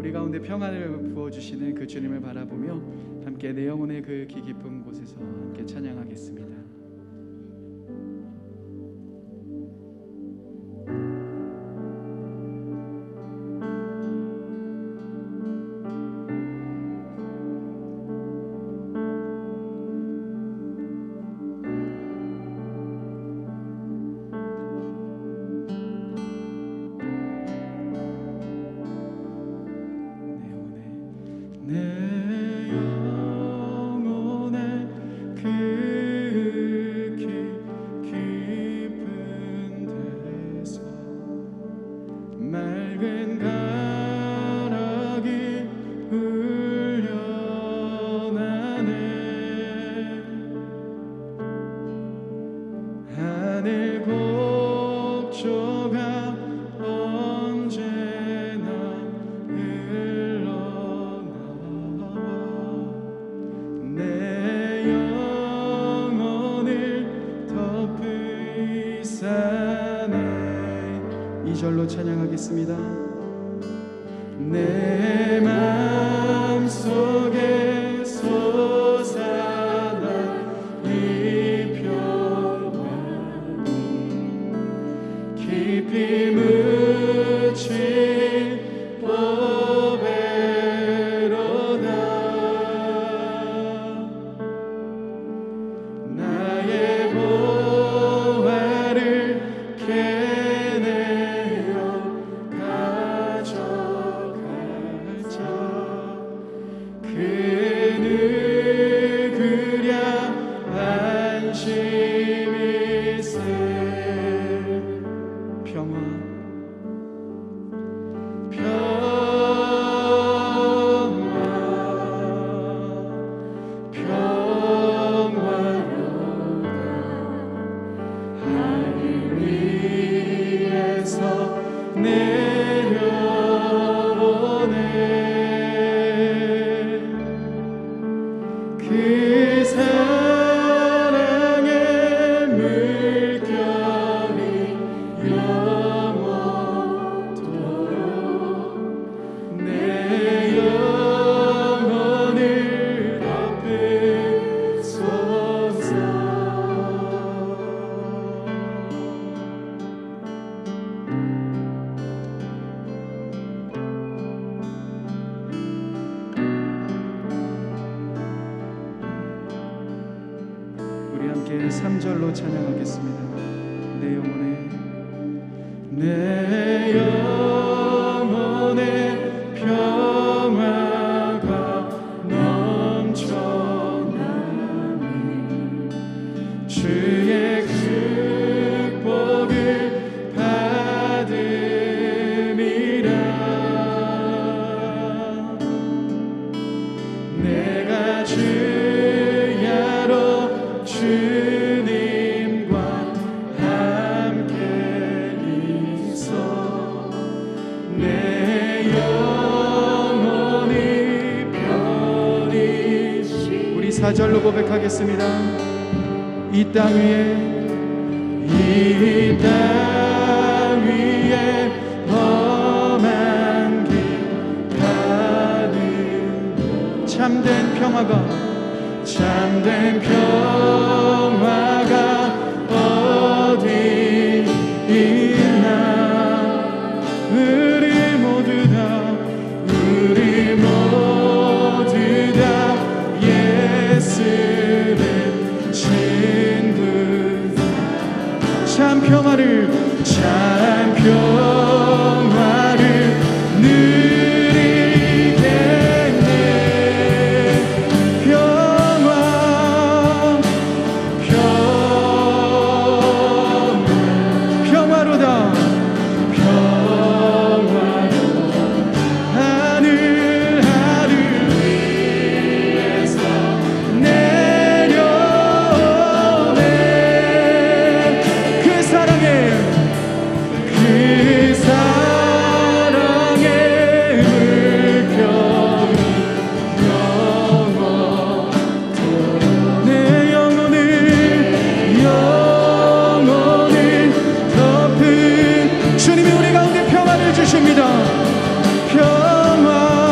우리 가운데 평안을 부어주시는 그 주님을 바라보며 함께 내 영혼의 그 깊은 곳에서 함께 찬양하겠습니다. 내 영혼의 그 깊은 데서 맑은 가락이 흘려나네. 하늘 곡조가 언제나 내 영혼을 덮으사네. 2절로 찬양하겠습니다. 내 마음속에 솟아나 이 평안이 깊이 묻힌 보배로다. 나의 보화를 캐내어 가져가자. 그 누구랴 안심일세. 평화로다. 하늘 위에서 내려오네. 그 사랑의 물결이 영원토록 내 영혼을 덮으소서. 우리 함께 3절로 찬양하겠습니다. 내 영혼의 평화가 넘쳐나니 주의 축복을 받음이라. 내가 주야로 주님과 함께 있어 내 영혼이 편히. 우리 4절로 고백하겠습니다. 이 땅 위에 험한 길 가는 참된 평화가 어디 있나. 우리 모두 다 예수의 친구. 참 평화를 누리겠네. 평화로다. 하늘 위에서 내려오네. 그 사랑의 물결이 영원토록 내 영혼을 덮은 주님이 우리 가운데 평화를 주십니다. 평화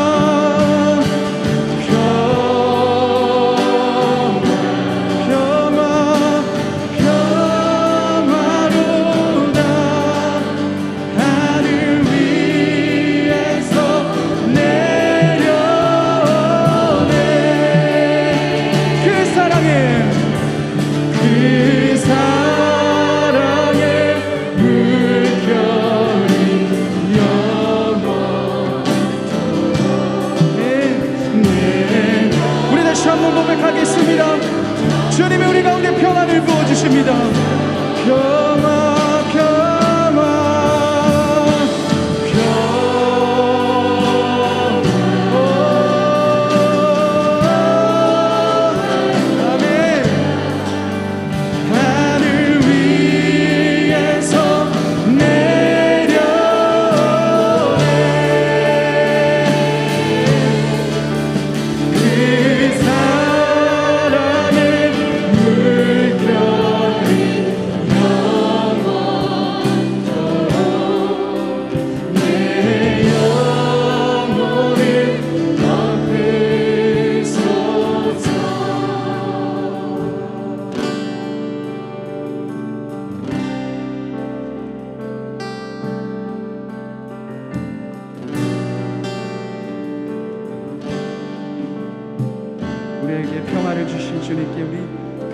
우리에게 평화를 주신 주님께 우리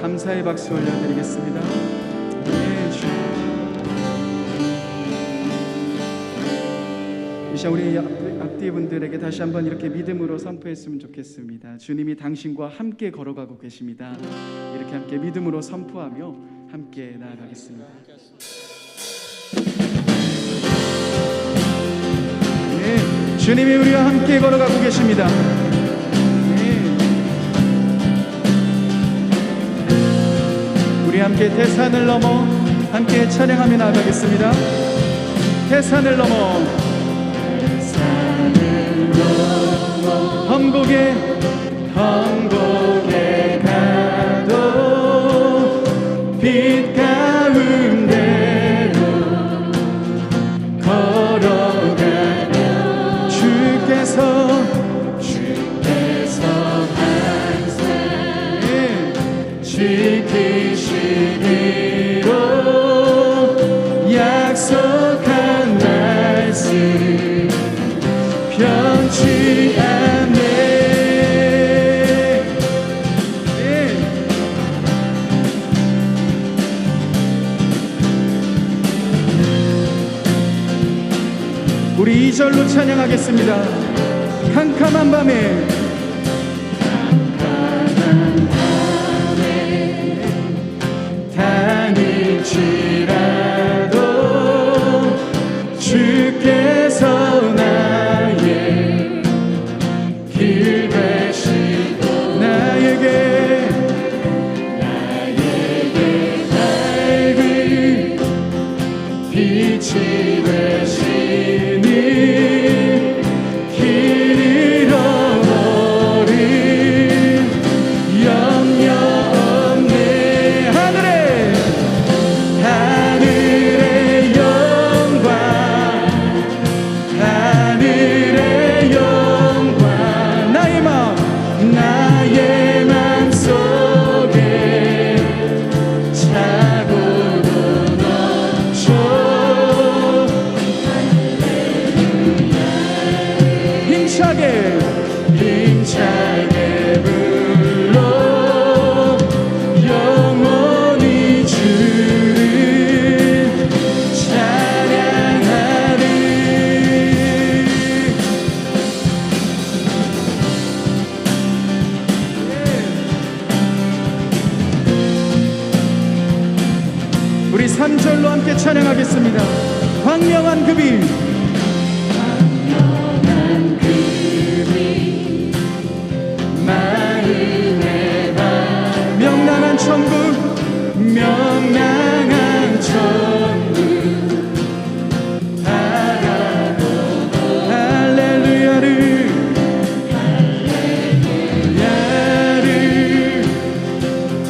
감사의 박수 올려드리겠습니다. 네, 주님. 이 시간 우리 앞뒤 분들에게 다시 한번 이렇게 믿음으로 선포했으면 좋겠습니다. 주님이 당신과 함께 걸어가고 계십니다. 이렇게 함께 믿음으로 선포하며 함께 나아가겠습니다. 네, 주님이 우리와 함께 걸어가고 계십니다. 네. 우리 함께 대산을 넘어 함께 찬양하며 나아가겠습니다. 대산을 넘어 험곡에 가도 빛 가운데로 걸어가며 주께서 항상 지키시기로 약속한 말씀 변치 않네. 우리 2절로 찬양하겠습니다. 캄캄한 밤에 다닐지라도 주께서 나의 길 되시고 나에게 밝은 빛이 되시니 길 잃어버린 염려 없네. 하늘의 영광 나의 맘 속에 차고도 넘쳐 힘차게 불러 영원히 주를 찬양하리. 우리 3절로 함께 찬양하겠습니다. 광명한 그 빛 마음의 밤 명랑한 천국 바라보고 할렐루야를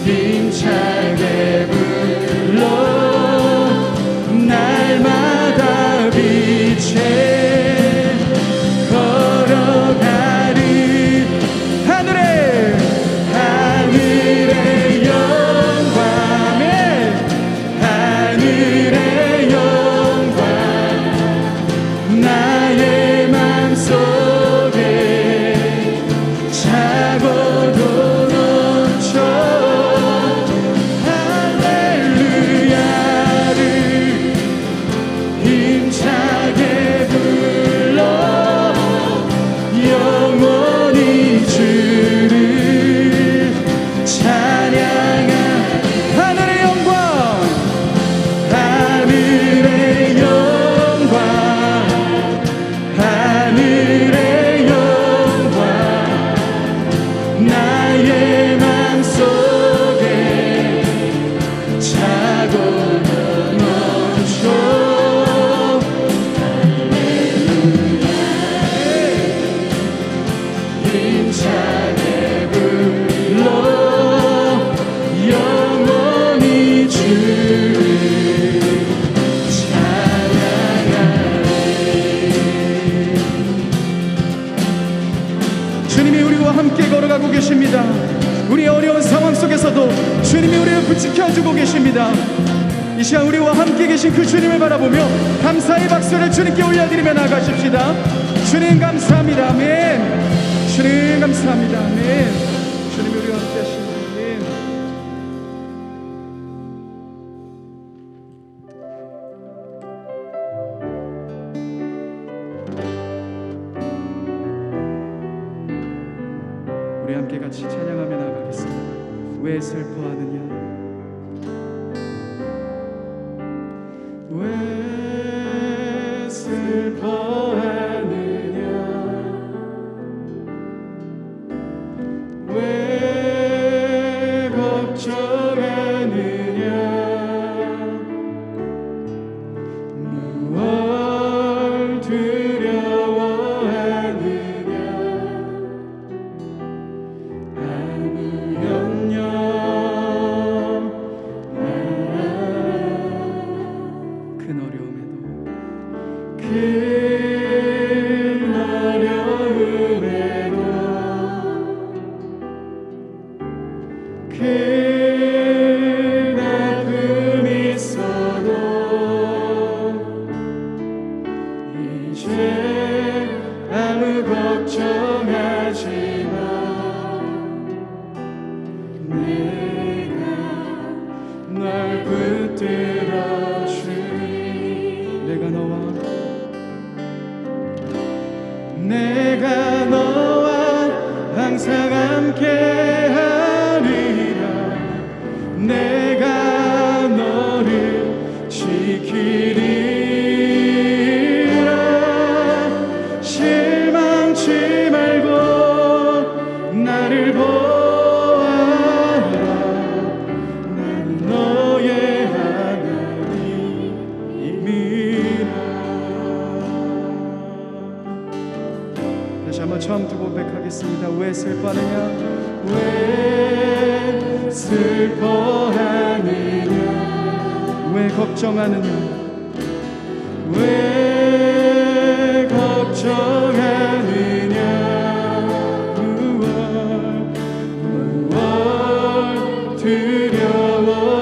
힘차게 불러 날마다 빛에 걸어가리. 하늘의 영광 나의 맘속에 차고도 넘쳐 할렐루야를 힘차게 불러 영원히 주를 찬양하. 하늘의 영광 나의 맘속에 차고도 넘쳐 힘차게 불러 영원히 주를 주님이 우리와 함께 걸어가고 계십니다. 우리 어려운 상황 속에서도 주님이 우리를 붙지켜주고 계십니다. 이 시간 우리와 함께 계신 그 주님을 바라보며 감사의 박수를 주님께 올려드리며 나가십시다. 주님 감사합니다. 아멘. 주님 감사합니다. 아멘. 주님이 우리와 함께 하십니다. 우리 함께 같이 찬양하며 나가겠습니다. 왜 슬퍼하느냐, 왜 슬퍼하느냐, 왜 걱정하느냐, 무얼 두려워하느냐, 아무 염려 큰 어려움에도 큰 어려움에도 큰 아픔이 있어도 이제 아무 걱정하지 마. 내가 널 붙들어 주리. 내가 너와 항상 함께 하리라. 내가 너를 지키리라. 실망치 말고 나를 보아라. 나는 너의 하나님이라. 다시 한번 처음부터 고백하겠습니다. 왜 슬퍼하느냐, 왜 슬퍼하느냐, 왜 걱정하느냐, 왜 걱정하느냐, 무얼 두려워하느냐,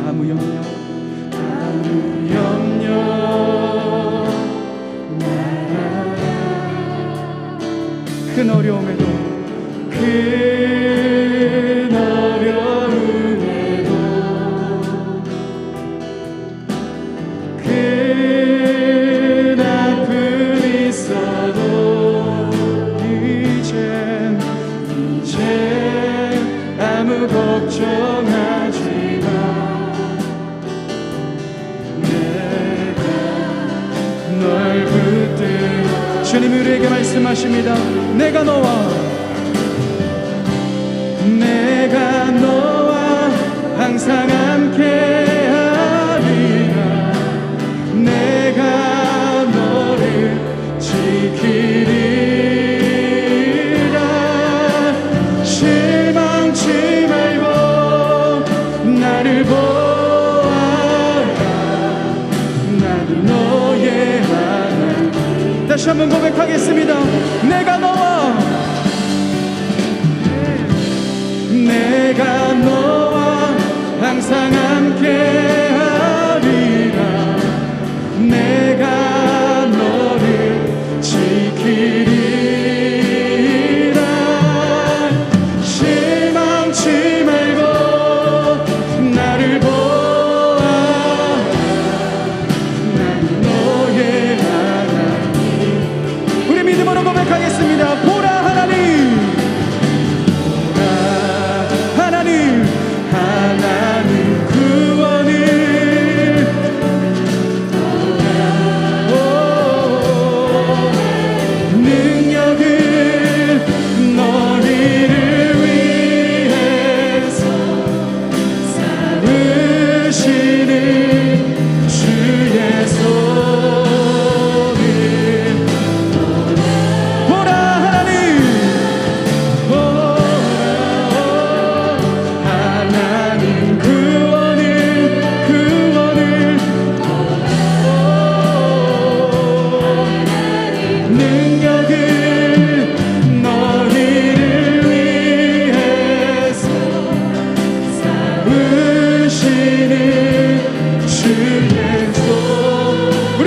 아무 염려 큰 어려움에도 큰 어려움에도 큰 아픔이 있어도 이젠 아무 걱정하지 마. 내가 널 붙들어. 주님이 우리에게 말씀하십니다. 내가 너와 항상 함께 하리라. 내가 너를 지키리라. 실망치 말고 나를 보아라. 나는 너의 하나님. 다시 한번 고백하겠습니다. 내가 너와 항상 함께 하리라. 내가 너를 지키리라. 실망치 말고 나를 보아라. 나는 너의 하나님. 우리 믿음으로 고백하겠습니다. 보라 하나님, 하나님 구원을 능력을 너희를 위해서 쌓으시는 주의 손을 보라 하나님,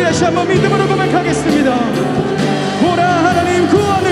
다시 한번 믿음으로 고백하겠습니다. 보라 하나님 구원을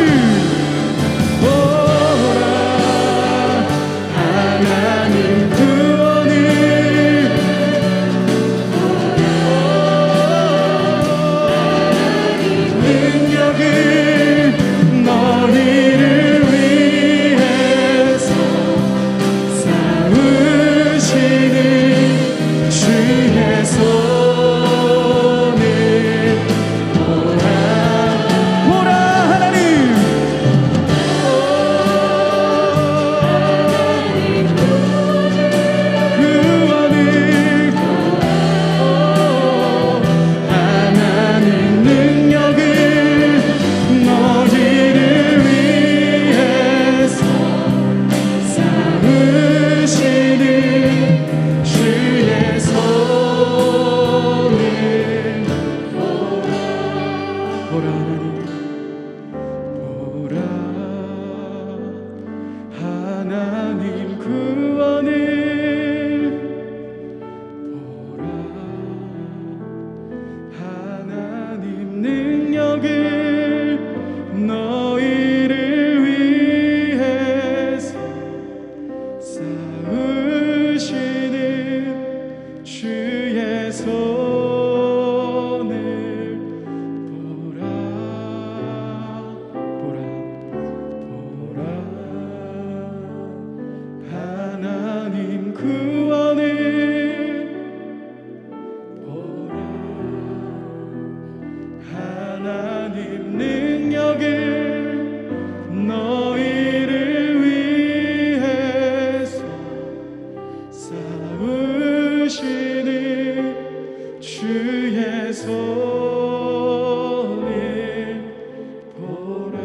하나님 구원을 보라. 하나님 능력을 너희를 위해서 싸우시는 주의 손을 보라.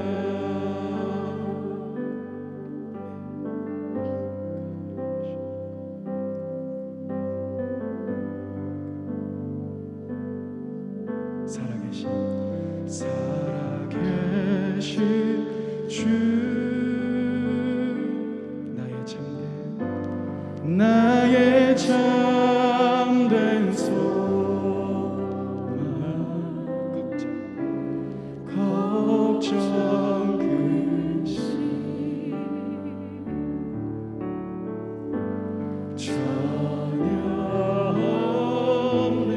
살아계신 주, 나의 참된 소망, 걱정 근심 전혀 없네.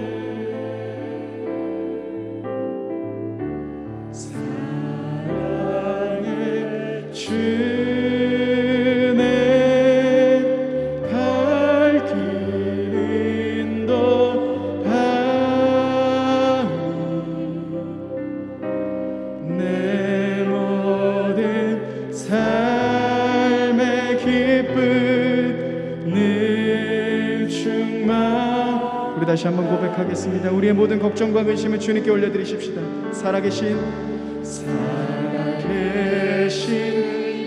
사랑의 주네 갈 길 인도하니 내 모든 삶의 기쁨 늘 충만. 우리 다시 한번 고백하겠습니다. 우리의 모든 걱정과 근심을 주님께 올려드리십시다. 살아계신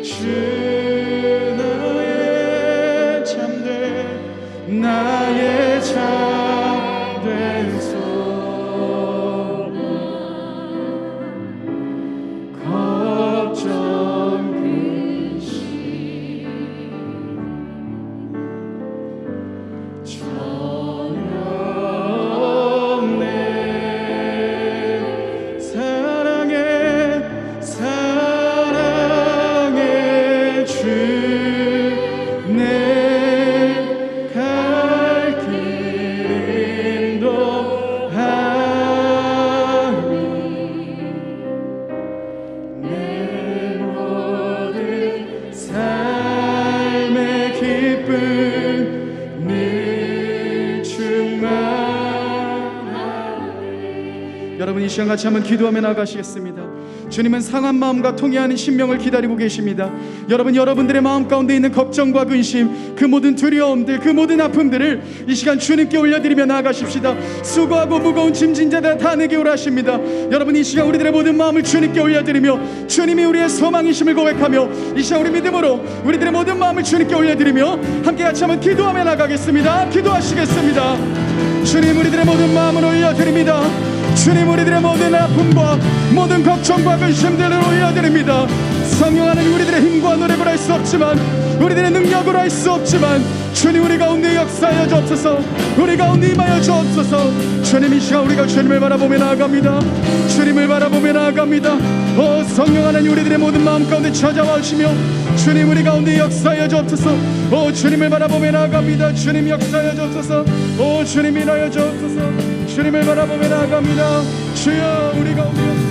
주, 나의 참된 소망, 걱정 근심 전혀 없네. 사랑의 주, 내 여러분 이 시간 같이 한번 기도하며 나가시겠습니다. 주님은 상한 마음과 통해하는 심령을 기다리고 계십니다. 여러분들의 마음 가운데 있는 걱정과 근심, 그 모든 두려움들, 그 모든 아픔들을 이 시간 주님께 올려드리며 나아가십시다. 수고하고 무거운 짐진 자들 다 내게 오라 하십니다. 여러분 이 시간 우리들의 모든 마음을 주님께 올려드리며 주님이 우리의 소망이심을 고백하며 이 시간 우리 믿음으로 우리들의 모든 마음을 주님께 올려드리며 함께 같이 한번 기도하며 나가겠습니다. 기도하시겠습니다. 주님 우리들의 모든 마음을 올려드립니다. 주님 우리들의 모든 아픔과 모든 걱정과 근심들을 올려드립니다. 성령 하나님 우리들의 힘과 노력으로 할 수 없지만 우리들의 능력으로 할 수 없지만 주님 우리 가운데 역사하여 주옵소서. 우리 가운데 임하여 주옵소서. 주님 이 시간 우리가 주님을 바라보며 나아갑니다. 주님을 바라보며 나아갑니다. 오 성령 하나님 우리들의 모든 마음 가운데 찾아와 주시며 주님 우리 가운데 역사하여 주옵소서. 오 주님을 바라보며 나아갑니다. 주님 역사하여 주옵소서. 오 주님 인하여 주옵소서. 주님을 바라보며 나아갑니다. 주여 우리 가운데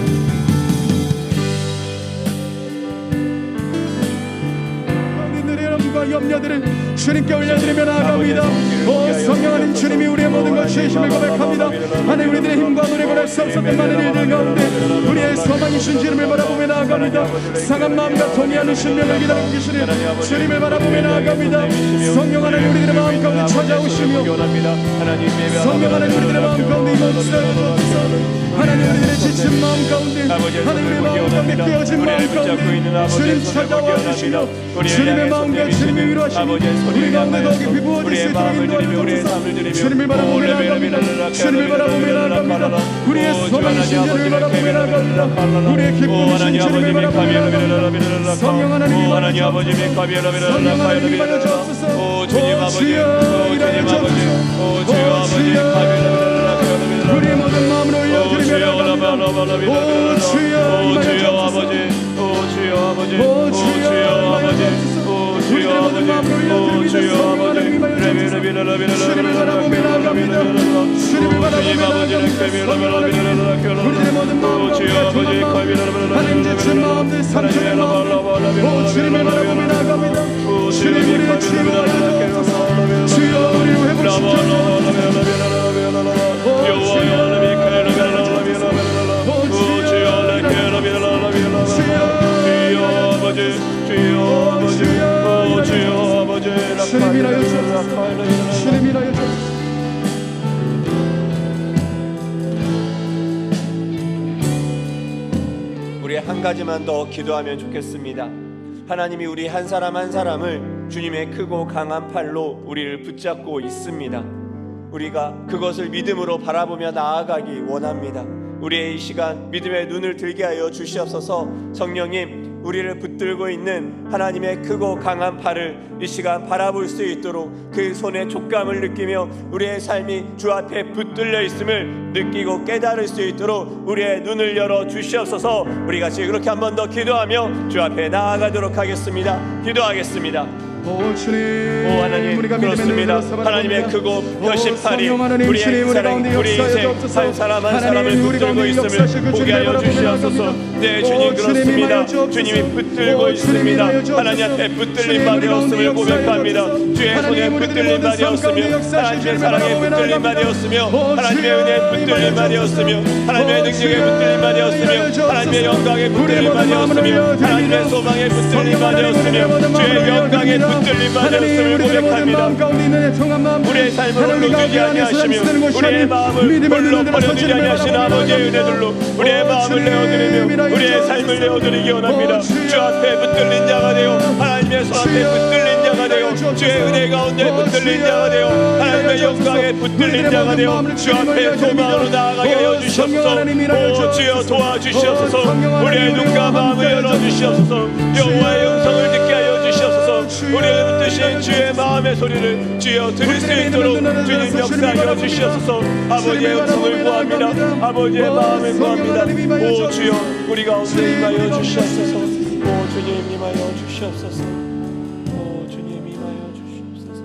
염려들을 주님께 올려드리며 나아갑니다. 오 성령 하나님 주님이 우리의 모든 것 죄심을 고백합니다. 하나님 우리들의 힘과 노력을 할 수 없었던 많은 일들 가운데 우리의 소망이신 주님을 바라보며 나아갑니다. 상한 마음과 동의하는 신명을 기다리고 계시는 주님을 바라보며 나아갑니다. 성령 하나님 우리들의 마음 가운데 찾아오시며 성령 하나님 우리들의 마음 가운데 임하옵소서. 하나님 우리들의 지친 마음 가운데 하나님의 마음 가운데 깨어진 마음 가운데 주님 찾아와 주시며 주님의 마음과 주님의 위로하시니 우리 가운데 더 깊이 부어질 수 있도록 인도하여 주옵소서. 주님을 바라보며 나아갑니다. 주님을 바라보며 나아갑니다. 우리의 소망이신 주님을 바라보며 나아갑니다. 우리의 기쁨이신 주님을 바라보며 나아갑니다. 성령 하나님 임하여 주옵소서. 성령 하나님 임하여 주옵소서. 오 주여 임하여 주옵소서. 오 주여 우리의 모든 마음을 올려드리며 나아갑니다. 오 주여 임하여 주옵소서. 오 주여 아버지, 오 주여 아버지, 오 주여 아버지, 오 주여 아버지, 주님을 바라보며 나아갑니다. 주님을 바라보며 우리들의 모든 마음과 우리의 중한 마음 하나님 지친 마음들 상처된 마음 오 주님을 바라보며 나아갑니다. 주님 우리를 치유하여 주옵소서. 주여 우리를 회복시켜 주옵소서. 주님이라여 주옵소서. 주님이라여 주옵소서. 우리 한 가지만 더 기도하면 좋겠습니다. 하나님이 우리 한 사람 한 사람을 주님의 크고 강한 팔로 우리를 붙잡고 있습니다. 우리가 그것을 믿음으로 바라보며 나아가기 원합니다. 우리의 이 시간 믿음의 눈을 들게 하여 주시옵소서. 성령님, 우리를 붙들고 있는 하나님의 크고 강한 팔을 이 시간 바라볼 수 있도록 그 손의 촉감을 느끼며 우리의 삶이 주 앞에 붙들려 있음을 느끼고 깨달을 수 있도록 우리의 눈을 열어 주시옵소서. 우리 같이 그렇게 한 번 더 기도하며 주 앞에 나아가도록 하겠습니다. 기도하겠습니다. 오 주님, 오 하나님, 그렇습니다. 하나님의 크고 펴신 팔이 우리 한 사람, 우리 인생 한 사람 한 사람을 붙들고 있음을 보게 하여 주시옵소서. 네 주님, 그렇습니다. 주님이 붙들고 있습니다. 하나님 앞에 붙들린 바 되었음을 고백합니다. 주의 손에 붙들린 바 되었으며 하나님의 사랑에 붙들린 바 되었으며 하나님의 은혜에 붙들린 바 되었으며 하나님의 능력에 붙들린 바 되었으며 하나님의 영광에 붙들린 바 되었으며 하나님의 소망에 붙들린 바 되었으며 주의 영광에 붙들린 바 되었음을 고백합니다. 우리의 삶을 홀로 두지 아니하시며 우리의 마음을 홀로 버려두지 아니하시는 아버지의 은혜들로 우리의 마음을 내어드리며 우리의 삶을 내어드리기 원합니다. 주 앞에 붙들린 자가 되어 하나님의 손 앞에 붙들린 자가 되어 주의 은혜 가운데 붙들린 자가 되어 하나님의 영광에 붙들린 자가 되어 주 앞에 소망으로 나아가게 하여 주시옵소서. 오 주여 도와주시옵소서. 우리의 눈과 마음을 열어주시옵소서. 여호와의 음성을 듣게 하여 주시옵소서. 우리의 뜻인 주의 마음의 소리를 주여 들을 수 있도록 주님 역사하여 주시옵소서. 아버지의 음성을 구합니다. 아버지의 마음을 구합니다. 오 주여 우리 가운데 임하여 주시옵소서. 오 주님 임하여 주시옵소서. 오 주님 임하여 주시옵소서.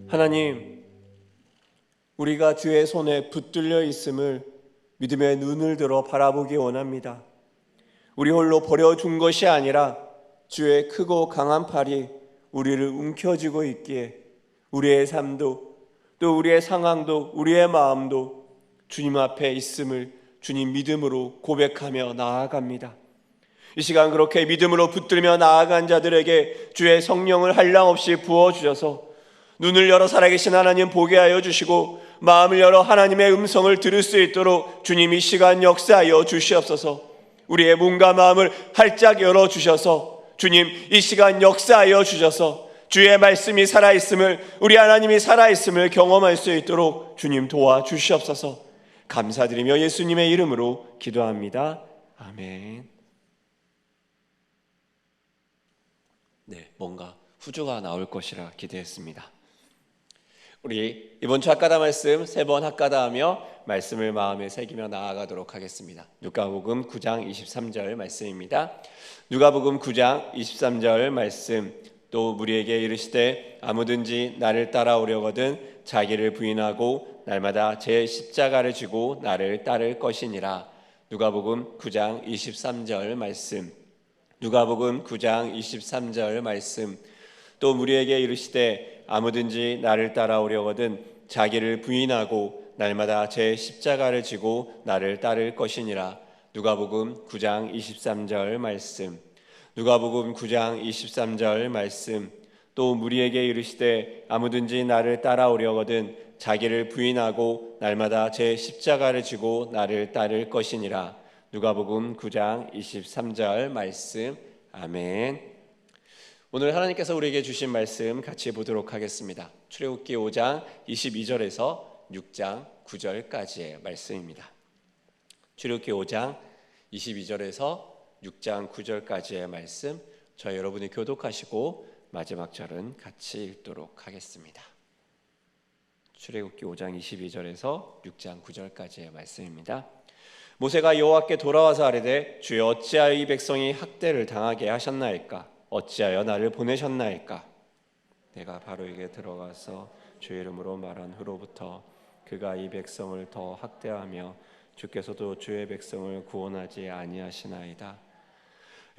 하나님, 우리가 주의 손에 붙들려 있음을 믿음의 눈을 들어 바라보기 원합니다. 우리 홀로 버려준 것이 아니라 주의 크고 강한 팔이 우리를 움켜쥐고 있기에 우리의 삶도 또 우리의 상황도 우리의 마음도 주님 앞에 있음을 주님 믿음으로 고백하며 나아갑니다. 이 시간 그렇게 믿음으로 붙들며 나아간 자들에게 주의 성령을 한량없이 부어주셔서 눈을 열어 살아계신 하나님 보게 하여 주시고 마음을 열어 하나님의 음성을 들을 수 있도록 주님 이 시간 역사하여 주시옵소서. 우리의 몸과 마음을 활짝 열어주셔서 주님 이 시간 역사하여 주셔서 주의 말씀이 살아있음을 우리 하나님이 살아있음을 경험할 수 있도록 주님 도와주시옵소서. 감사드리며 예수님의 이름으로 기도합니다. 아멘. 네, 뭔가 후주가 나올 것이라 기대했습니다. 우리 이번 주 학가다 말씀 3번 학가다하며 말씀을 마음에 새기며 나아가도록 하겠습니다. 누가복음 9장 23절 말씀입니다. 누가복음 9장 23절 말씀. 또 무리에게 이르시되 아무든지 나를 따라오려거든 자기를 부인하고 날마다 제 십자가를 지고 나를 따를 것이니라. 누가복음 9장 23절 말씀. 누가복음 9장 23절 말씀. 또 무리에게 이르시되 아무든지 나를 따라오려거든 자기를 부인하고 날마다 제 십자가를 지고 나를 따를 것이니라. 누가복음 9장 23절 말씀. 누가복음 9장 23절 말씀. 또 무리에게 이르시되 아무든지 나를 따라오려거든 자기를 부인하고 날마다 제 십자가를 지고 나를 따를 것이니라. 누가복음 9장 23절 말씀. 아멘. 오늘 하나님께서 우리에게 주신 말씀 같이 보도록 하겠습니다. 출애굽기 5장 22절에서 6장 9절까지의 말씀입니다. 출애굽기 5장 22절에서 6장 9절까지의 말씀, 저희 여러분이 교독하시고 마지막 절은 같이 읽도록 하겠습니다. 출애굽기 5장 22절에서 6장 9절까지의 말씀입니다. 모세가 여호와께 돌아와서 아뢰되 주여 어찌하여 이 백성이 학대를 당하게 하셨나이까? 어찌하여 나를 보내셨나이까? 내가 바로에게 들어가서 주의 이름으로 말한 후로부터 그가 이 백성을 더 학대하며 주께서도 주의 백성을 구원하지 아니하시나이다.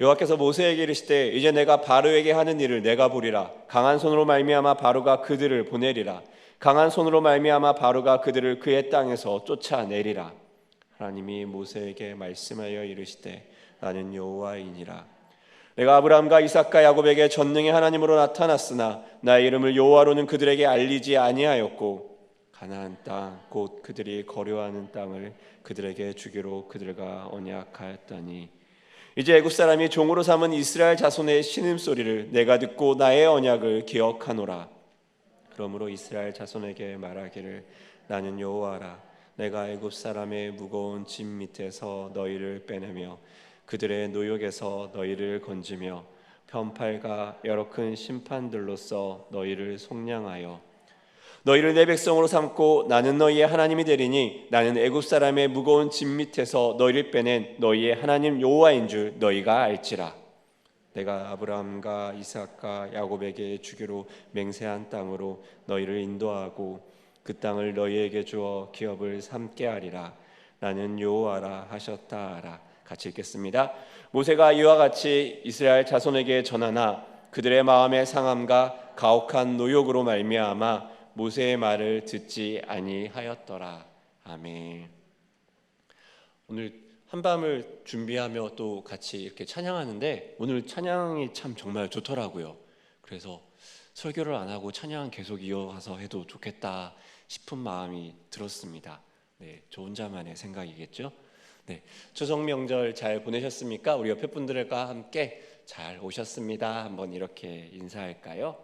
여호와께서 모세에게 이르시되 이제 내가 바로에게 하는 일을 내가 보리라. 강한 손으로 말미암아 바로가 그들을 보내리라. 강한 손으로 말미암아 바로가 그들을 그의 땅에서 쫓아내리라. 하나님이 모세에게 말씀하여 이르시되 나는 여호와이니라. 내가 아브라함과 이삭과 야곱에게 전능의 하나님으로 나타났으나 나의 이름을 여호와로는 그들에게 알리지 아니하였고 가나안 땅 곧 그들이 거류하는 땅을 그들에게 주기로 그들과 언약하였더니 이제 애굽 사람이 종으로 삼은 이스라엘 자손의 신음소리를 내가 듣고 나의 언약을 기억하노라. 그러므로 이스라엘 자손에게 말하기를 나는 여호와라. 내가 애굽 사람의 무거운 짐 밑에서 너희를 빼내며 그들의 노역에서 너희를 건지며 편팔과 여러 큰 심판들로써 너희를 속량하여 너희를 내 백성으로 삼고 나는 너희의 하나님이 되리니 나는 애굽 사람의 무거운 짐 밑에서 너희를 빼낸 너희의 하나님 여호와인 줄 너희가 알지라. 내가 아브라함과 이삭과 야곱에게 주기로 맹세한 땅으로 너희를 인도하고 그 땅을 너희에게 주어 기업을 삼게 하리라. 나는 여호와라 하셨다 하라. 같이 읽겠습니다. 모세가 이와 같이 이스라엘 자손에게 전하나 그들의 마음의 상함과 가혹한 노역으로 말미암아 모세의 말을 듣지 아니하였더라. 아멘. 오늘 한밤을 준비하며 또 같이 이렇게 찬양하는데 오늘 찬양이 참 정말 좋더라고요. 그래서 설교를 안 하고 찬양 계속 이어가서 해도 좋겠다 싶은 마음이 들었습니다. 네, 저 혼자만의 생각이겠죠? 네, 추석 명절 잘 보내셨습니까? 우리 옆에 분들과 함께 잘 오셨습니다. 한번 이렇게 인사할까요?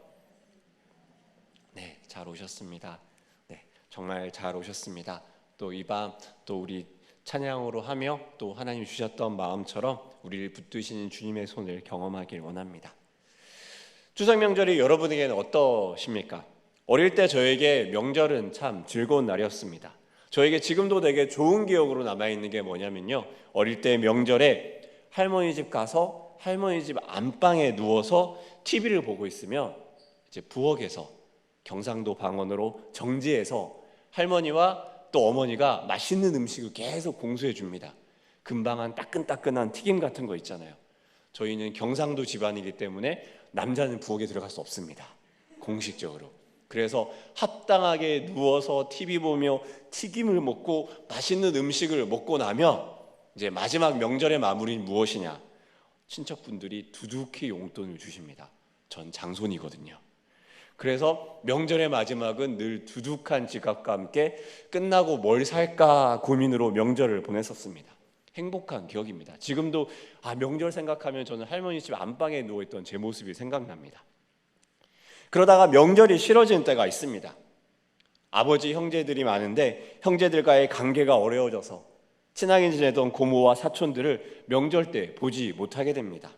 네, 잘 오셨습니다. 네, 정말 잘 오셨습니다. 또 이 밤 또 우리 찬양으로 하며 또 하나님 주셨던 마음처럼 우리를 붙드시는 주님의 손을 경험하길 원합니다. 추석 명절이 여러분에게는 어떠십니까? 어릴 때 저에게 명절은 참 즐거운 날이었습니다. 저에게 지금도 되게 좋은 기억으로 남아있는 게 뭐냐면요, 어릴 때 명절에 할머니 집 가서 할머니 집 안방에 누워서 TV를 보고 있으면 이제 부엌에서 경상도 방언으로 정지해서 할머니와 또 어머니가 맛있는 음식을 계속 공수해 줍니다. 금방한 따끈따끈한 튀김 같은 거 있잖아요. 저희는 경상도 집안이기 때문에 남자는 부엌에 들어갈 수 없습니다, 공식적으로. 그래서 합당하게 누워서 TV 보며 튀김을 먹고 맛있는 음식을 먹고 나면 이제 마지막 명절의 마무리는 무엇이냐? 친척분들이 두둑히 용돈을 주십니다. 전 장손이거든요. 그래서 명절의 마지막은 늘 두둑한 지갑과 함께 끝나고 뭘 살까 고민으로 명절을 보냈었습니다. 행복한 기억입니다. 지금도 명절 생각하면 저는 할머니 집 안방에 누워있던 제 모습이 생각납니다. 그러다가 명절이 싫어지는 때가 있습니다. 아버지 형제들이 많은데 형제들과의 관계가 어려워져서 친하게 지내던 고모와 사촌들을 명절 때 보지 못하게 됩니다.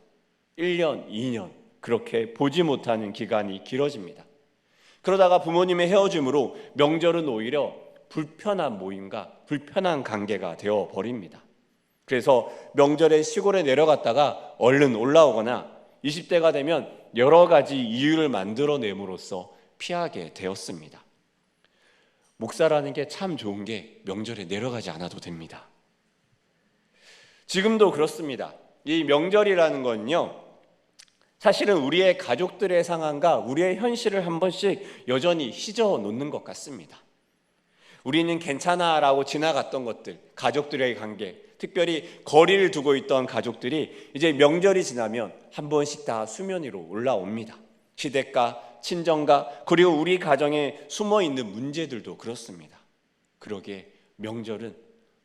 1년, 2년 그렇게 보지 못하는 기간이 길어집니다. 그러다가 부모님의 헤어짐으로 명절은 오히려 불편한 모임과 불편한 관계가 되어버립니다. 그래서 명절에 시골에 내려갔다가 얼른 올라오거나 20대가 되면 여러 가지 이유를 만들어냄으로써 피하게 되었습니다. 목사라는 게 참 좋은 게 명절에 내려가지 않아도 됩니다. 지금도 그렇습니다. 이 명절이라는 건요, 사실은 우리의 가족들의 상황과 우리의 현실을 한 번씩 여전히 휘저어 놓는 것 같습니다. 우리는 괜찮아라고 지나갔던 것들, 가족들의 관계, 특별히 거리를 두고 있던 가족들이 이제 명절이 지나면 한 번씩 다 수면 위로 올라옵니다. 시댁과 친정과 그리고 우리 가정에 숨어있는 문제들도 그렇습니다. 그러게 명절은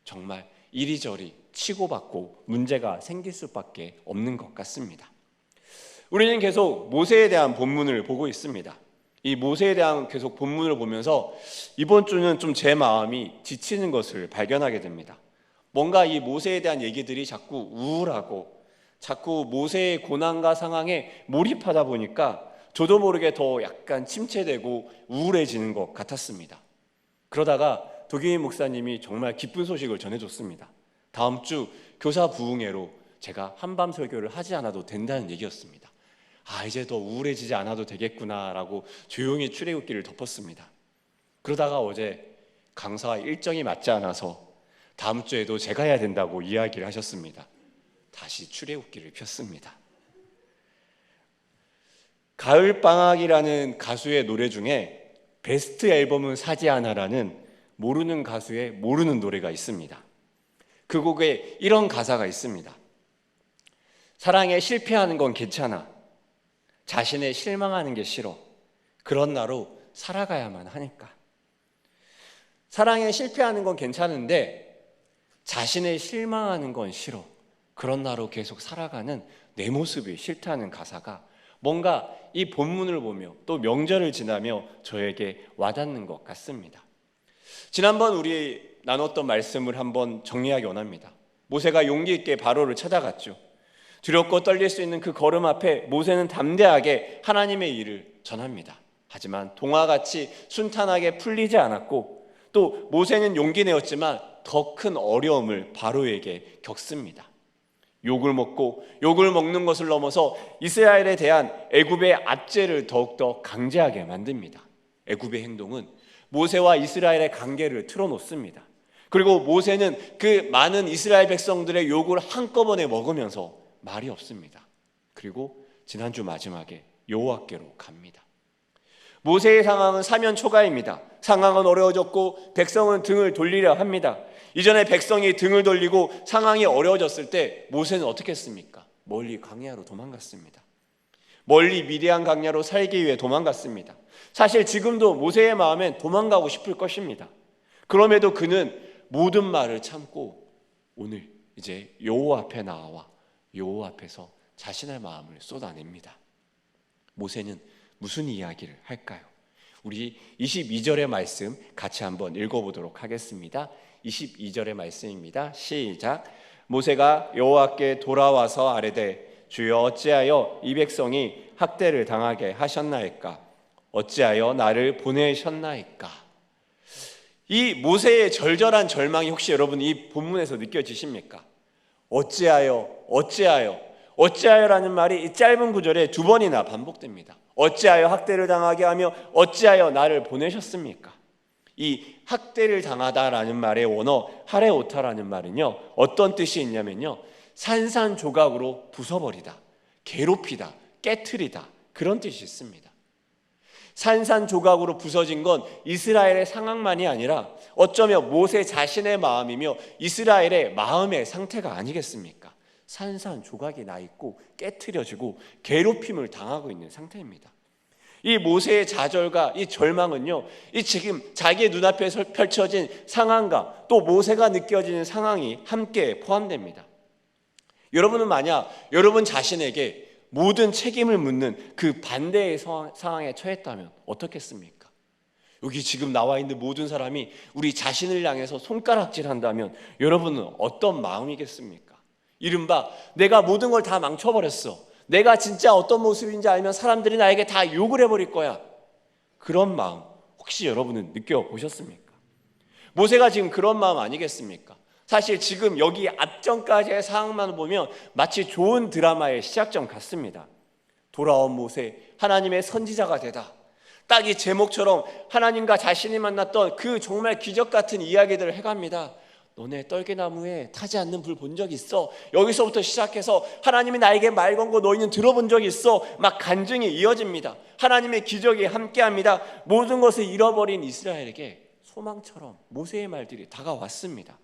정말 이리저리 치고받고 문제가 생길 수밖에 없는 것 같습니다. 우리는 계속 모세에 대한 본문을 보고 있습니다. 이 모세에 대한 계속 본문을 보면서 이번 주는 좀 제 마음이 지치는 것을 발견하게 됩니다. 뭔가 이 모세에 대한 얘기들이 자꾸 우울하고 자꾸 모세의 고난과 상황에 몰입하다 보니까 저도 모르게 더 약간 침체되고 우울해지는 것 같았습니다. 그러다가 도기민 목사님이 정말 기쁜 소식을 전해줬습니다. 다음 주 교사 부흥회로 제가 한밤 설교를 하지 않아도 된다는 얘기였습니다. 이제 더 우울해지지 않아도 되겠구나라고 조용히 출애굽기를 덮었습니다. 그러다가 어제 강사와 일정이 맞지 않아서 다음 주에도 제가 해야 된다고 이야기를 하셨습니다. 다시 출애굽기를 폈습니다. 가을방학이라는 가수의 노래 중에 베스트 앨범은 사지 않아라는 모르는 가수의 모르는 노래가 있습니다. 그 곡에 이런 가사가 있습니다. 사랑에 실패하는 건 괜찮아. 자신에 실망하는 게 싫어. 그런 나로 살아가야만 하니까. 사랑에 실패하는 건 괜찮은데 자신에 실망하는 건 싫어. 그런 나로 계속 살아가는 내 모습이 싫다는 가사가 뭔가 이 본문을 보며 또 명절을 지나며 저에게 와닿는 것 같습니다. 지난번 우리 나눴던 말씀을 한번 정리하기 원합니다. 모세가 용기 있게 바로를 찾아갔죠. 두렵고 떨릴 수 있는 그 걸음 앞에 모세는 담대하게 하나님의 일을 전합니다. 하지만 동화같이 순탄하게 풀리지 않았고 또 모세는 용기 내었지만 더 큰 어려움을 바로에게 겪습니다. 욕을 먹는 것을 넘어서 이스라엘에 대한 애굽의 압제를 더욱더 강제하게 만듭니다. 애굽의 행동은 모세와 이스라엘의 관계를 틀어놓습니다. 그리고 모세는 그 많은 이스라엘 백성들의 욕을 한꺼번에 먹으면서 말이 없습니다. 그리고 지난주 마지막에 여호와께로 갑니다. 모세의 상황은 사면 초가입니다. 상황은 어려워졌고 백성은 등을 돌리려 합니다. 이전에 백성이 등을 돌리고 상황이 어려워졌을 때 모세는 어떻게 했습니까? 멀리 광야로 도망갔습니다. 멀리 미디안 광야로 살기 위해 도망갔습니다. 사실 지금도 모세의 마음엔 도망가고 싶을 것입니다. 그럼에도 그는 모든 말을 참고 오늘 이제 여호와 앞에 나와 여호와 앞에서 자신의 마음을 쏟아냅니다. 모세는 무슨 이야기를 할까요? 우리 22절의 말씀 같이 한번 읽어보도록 하겠습니다. 22절의 말씀입니다. 시작. 모세가 여호와께 돌아와서 아뢰되 주여 어찌하여 이 백성이 학대를 당하게 하셨나이까? 어찌하여 나를 보내셨나이까? 이 모세의 절절한 절망이 혹시 여러분 이 본문에서 느껴지십니까? 어찌하여라는 말이 이 짧은 구절에 두 번이나 반복됩니다. 어찌하여 학대를 당하게 하며 어찌하여 나를 보내셨습니까? 이 학대를 당하다라는 말의 원어 하레오타라는 말은요, 어떤 뜻이 있냐면요, 산산조각으로 부숴버리다, 괴롭히다, 깨트리다, 그런 뜻이 있습니다. 산산조각으로 부서진 건 이스라엘의 상황만이 아니라 어쩌면 모세 자신의 마음이며 이스라엘의 마음의 상태가 아니겠습니까? 산산조각이 나 있고 깨트려지고 괴롭힘을 당하고 있는 상태입니다. 이 모세의 좌절과 이 절망은요, 이 지금 자기의 눈앞에 펼쳐진 상황과 또 모세가 느껴지는 상황이 함께 포함됩니다. 여러분은 만약 여러분 자신에게 모든 책임을 묻는 그 반대의 상황에 처했다면 어떻겠습니까? 여기 지금 나와 있는 모든 사람이 우리 자신을 향해서 손가락질한다면 여러분은 어떤 마음이겠습니까? 이른바 내가 모든 걸 다 망쳐버렸어. 내가 진짜 어떤 모습인지 알면 사람들이 나에게 다 욕을 해버릴 거야. 그런 마음 혹시 여러분은 느껴보셨습니까? 모세가 지금 그런 마음 아니겠습니까? 사실 지금 여기 앞전까지의 상황만 보면 마치 좋은 드라마의 시작점 같습니다. 돌아온 모세, 하나님의 선지자가 되다. 딱 이 제목처럼 하나님과 자신이 만났던 그 정말 기적 같은 이야기들을 해갑니다. 너네 떨개나무에 타지 않는 불 본 적 있어? 여기서부터 시작해서 하나님이 나에게 말 건 거 너희는 들어본 적 있어? 막 간증이 이어집니다. 하나님의 기적이 함께합니다. 모든 것을 잃어버린 이스라엘에게 소망처럼 모세의 말들이 다가왔습니다.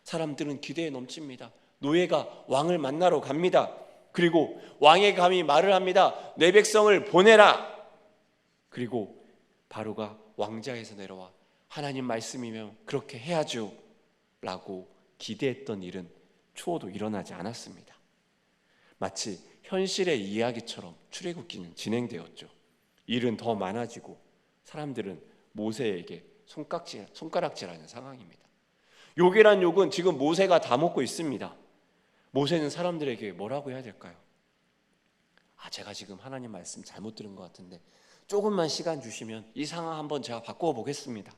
사람들은 기대에 넘칩니다. 노예가 왕을 만나러 갑니다. 그리고 왕의 감히 말을 합니다. 내 백성을 보내라. 그리고 바로가 왕좌에서 내려와 하나님 말씀이면 그렇게 해야죠 라고 기대했던 일은 초호도 일어나지 않았습니다. 마치 현실의 이야기처럼 출애굽기는 진행되었죠. 일은 더 많아지고 사람들은 모세에게 손가락질하는 상황입니다. 욕이란 욕은 지금 모세가 다 먹고 있습니다. 모세는 사람들에게 뭐라고 해야 될까요? 제가 지금 하나님 말씀 잘못 들은 것 같은데 조금만 시간 주시면 이 상황 한번 제가 바꾸어 보겠습니다.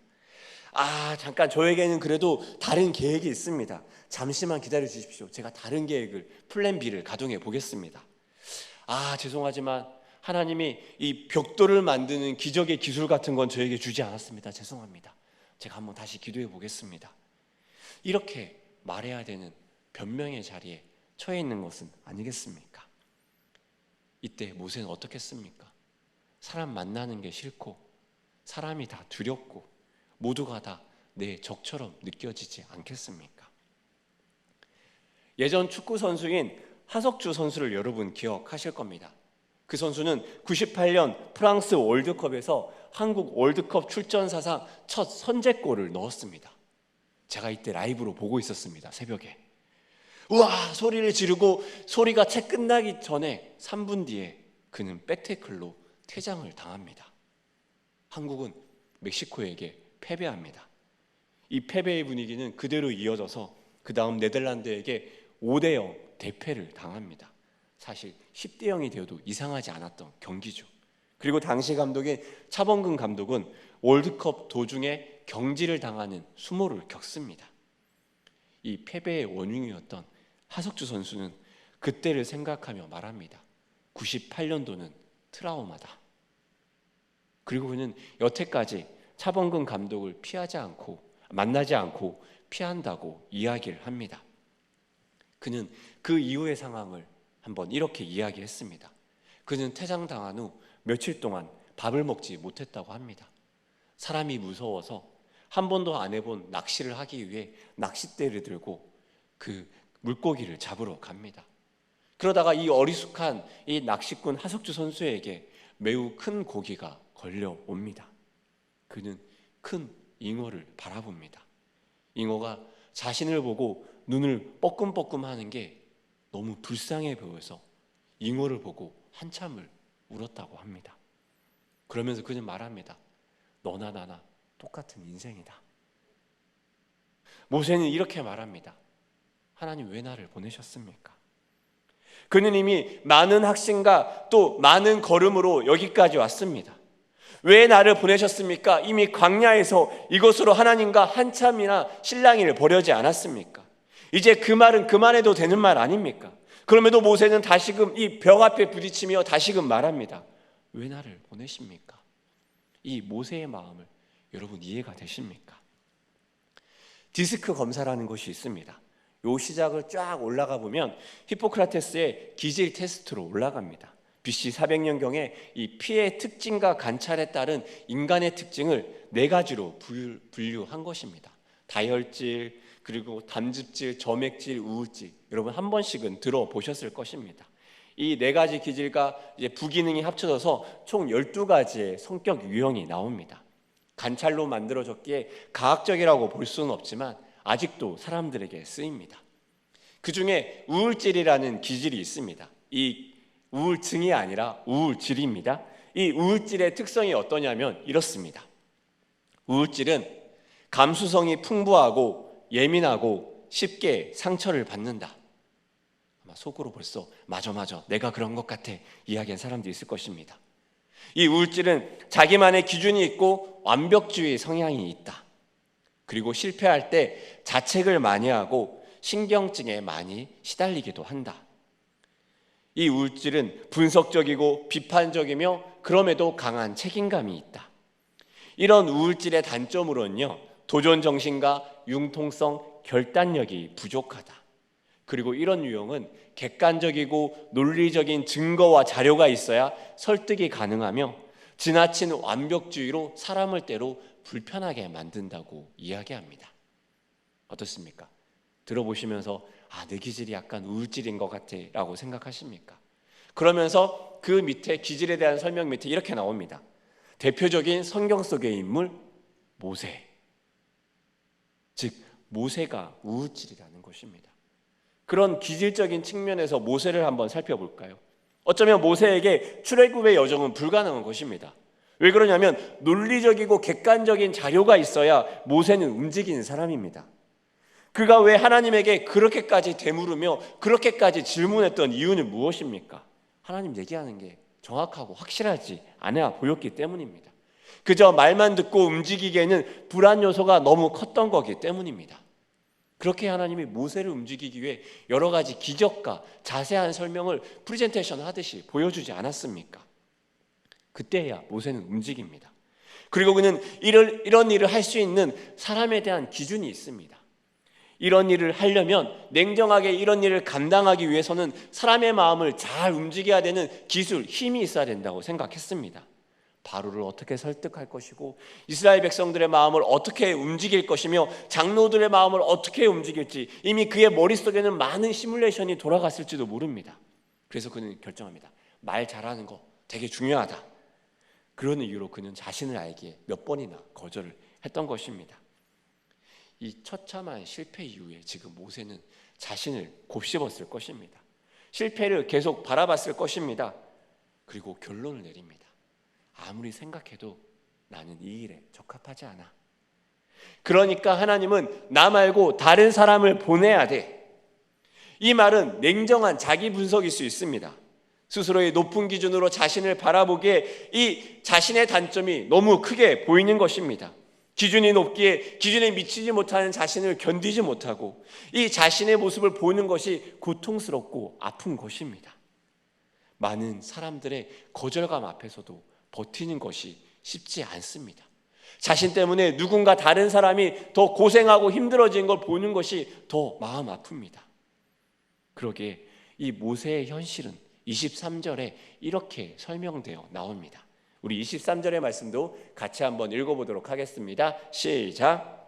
잠깐 저에게는 그래도 다른 계획이 있습니다. 잠시만 기다려 주십시오. 제가 다른 계획을, 플랜 B를 가동해 보겠습니다. 죄송하지만 하나님이 이 벽돌을 만드는 기적의 기술 같은 건 저에게 주지 않았습니다. 죄송합니다. 제가 한번 다시 기도해 보겠습니다. 이렇게 말해야 되는 변명의 자리에 처해 있는 것은 아니겠습니까? 이때 모세는 어떻게 했습니까? 사람 만나는 게 싫고 사람이 다 두렵고 모두가 다 내 적처럼 느껴지지 않겠습니까? 예전 축구 선수인 하석주 선수를 여러분 기억하실 겁니다. 그 선수는 98년 프랑스 월드컵에서 한국 월드컵 출전 사상 첫 선제골을 넣었습니다. 제가 이때 라이브로 보고 있었습니다. 새벽에. 우와 소리를 지르고 소리가 채 끝나기 전에 3분 뒤에 그는 백태클로 퇴장을 당합니다. 한국은 멕시코에게 패배합니다. 이 패배의 분위기는 그대로 이어져서 그 다음 네덜란드에게 5대0 대패를 당합니다. 사실 10대 0이 되어도 이상하지 않았던 경기죠. 그리고 당시 감독인 차범근 감독은 월드컵 도중에 경질을 당하는 수모를 겪습니다. 이 패배의 원흉이었던 하석주 선수는 그때를 생각하며 말합니다. 98년도는 트라우마다. 그리고 그는 여태까지 차범근 감독을 만나지 않고 피한다고 이야기를 합니다. 그는 그 이후의 상황을 한번 이렇게 이야기했습니다. 그는 퇴장당한 후 며칠 동안 밥을 먹지 못했다고 합니다. 사람이 무서워서 한 번도 안 해본 낚시를 하기 위해 낚싯대를 들고 그 물고기를 잡으러 갑니다. 그러다가 이 어리숙한 이 낚시꾼 하석주 선수에게 매우 큰 고기가 걸려옵니다. 그는 큰 잉어를 바라봅니다. 잉어가 자신을 보고 눈을 뻐끔뻐끔 하는 게 너무 불쌍해 보여서 잉어를 보고 한참을 울었다고 합니다. 그러면서 그는 말합니다. 너나 나나 똑같은 인생이다. 모세는 이렇게 말합니다. 하나님 왜 나를 보내셨습니까? 그는 이미 많은 학신과 또 많은 걸음으로 여기까지 왔습니다. 왜 나를 보내셨습니까? 이미 광야에서 이곳으로 하나님과 한참이나 실랑이를 벌여지 않았습니까? 이제 그 말은 그만해도 되는 말 아닙니까? 그럼에도 모세는 다시금 이 벽 앞에 부딪히며 다시금 말합니다. 왜 나를 보내십니까? 이 모세의 마음을 여러분 이해가 되십니까? 디스크 검사라는 것이 있습니다. 요 시작을 쫙 올라가 보면 히포크라테스의 기질 테스트로 올라갑니다. BC 400년경에 이 피의 특징과 관찰에 따른 인간의 특징을 4가지로 분류한 것입니다. 다혈질, 그리고 담즙질, 점액질, 우울질. 여러분 한 번씩은 들어보셨을 것입니다. 이 4가지 기질과 이제 부기능이 합쳐져서 총 12가지의 성격 유형이 나옵니다. 관찰로 만들어졌기에 과학적이라고 볼 수는 없지만 아직도 사람들에게 쓰입니다. 그 중에 우울질이라는 기질이 있습니다. 이 우울증이 아니라 우울질입니다. 이 우울질의 특성이 어떠냐면 이렇습니다. 우울질은 감수성이 풍부하고 예민하고 쉽게 상처를 받는다. 아마 속으로 벌써 맞아 내가 그런 것 같아 이야기한 사람도 있을 것입니다. 이 우울질은 자기만의 기준이 있고 완벽주의 성향이 있다. 그리고 실패할 때 자책을 많이 하고 신경증에 많이 시달리기도 한다. 이 우울질은 분석적이고 비판적이며 그럼에도 강한 책임감이 있다. 이런 우울질의 단점으로는요, 도전 정신과 융통성, 결단력이 부족하다. 그리고 이런 유형은 객관적이고 논리적인 증거와 자료가 있어야 설득이 가능하며 지나친 완벽주의로 사람을 때로 불편하게 만든다고 이야기합니다. 어떻습니까? 들어보시면서 내 기질이 약간 우울질인 것 같아 라고 생각하십니까? 그러면서 그 밑에 기질에 대한 설명 밑에 이렇게 나옵니다. 대표적인 성경 속의 인물 모세, 즉 모세가 우울질이라는 것입니다. 그런 기질적인 측면에서 모세를 한번 살펴볼까요? 어쩌면 모세에게 출애굽의 여정은 불가능한 것입니다. 왜 그러냐면 논리적이고 객관적인 자료가 있어야 모세는 움직이는 사람입니다. 그가 왜 하나님에게 그렇게까지 되물으며 그렇게까지 질문했던 이유는 무엇입니까? 하나님 얘기하는 게 정확하고 확실하지 않아 보였기 때문입니다. 그저 말만 듣고 움직이기에는 불안 요소가 너무 컸던 거기 때문입니다. 그렇게 하나님이 모세를 움직이기 위해 여러 가지 기적과 자세한 설명을 프레젠테이션 하듯이 보여주지 않았습니까? 그때야 모세는 움직입니다. 그리고 그는 이런 일을 할 수 있는 사람에 대한 기준이 있습니다. 이런 일을 하려면 냉정하게 이런 일을 감당하기 위해서는 사람의 마음을 잘 움직여야 되는 기술, 힘이 있어야 된다고 생각했습니다. 바로를 어떻게 설득할 것이고 이스라엘 백성들의 마음을 어떻게 움직일 것이며 장로들의 마음을 어떻게 움직일지 이미 그의 머릿속에는 많은 시뮬레이션이 돌아갔을지도 모릅니다. 그래서 그는 결정합니다. 말 잘하는 거 되게 중요하다. 그런 이유로 그는 자신을 알기에 몇 번이나 거절을 했던 것입니다. 이 처참한 실패 이후에 지금 모세는 자신을 곱씹었을 것입니다. 실패를 계속 바라봤을 것입니다. 그리고 결론을 내립니다. 아무리 생각해도 나는 이 일에 적합하지 않아. 그러니까 하나님은 나 말고 다른 사람을 보내야 돼. 이 말은 냉정한 자기 분석일 수 있습니다. 스스로의 높은 기준으로 자신을 바라보기에 이 자신의 단점이 너무 크게 보이는 것입니다. 기준이 높기에 기준에 미치지 못하는 자신을 견디지 못하고 이 자신의 모습을 보는 것이 고통스럽고 아픈 것입니다. 많은 사람들의 거절감 앞에서도 버티는 것이 쉽지 않습니다. 자신 때문에 누군가 다른 사람이 더 고생하고 힘들어진 걸 보는 것이 더 마음 아픕니다. 그러기에 이 모세의 현실은 23절에 이렇게 설명되어 나옵니다. 우리 23절의 말씀도 같이 한번 읽어보도록 하겠습니다. 시작.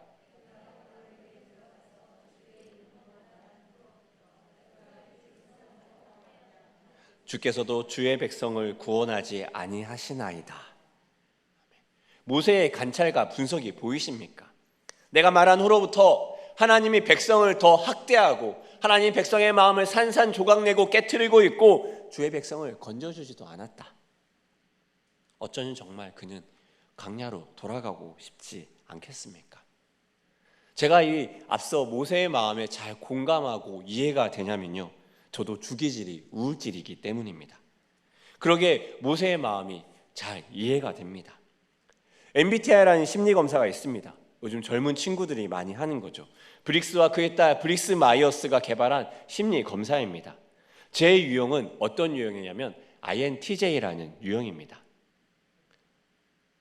주께서도 주의 백성을 구원하지 아니하시나이다. 모세의 관찰과 분석이 보이십니까? 내가 말한 후로부터 하나님이 백성을 더 학대하고 하나님 백성의 마음을 산산조각내고 깨트리고 있고 주의 백성을 건져주지도 않았다. 어쩌면 정말 그는 광야로 돌아가고 싶지 않겠습니까? 제가 이 앞서 모세의 마음에 잘 공감하고 이해가 되냐면요, 저도 주기질이 우울질이기 때문입니다. 그러게 모세의 마음이 잘 이해가 됩니다. MBTI라는 심리검사가 있습니다. 요즘 젊은 친구들이 많이 하는 거죠. 브릭스와 그의 딸 브릭스 마이어스가 개발한 심리검사입니다. 제 유형은 어떤 유형이냐면 INTJ라는 유형입니다.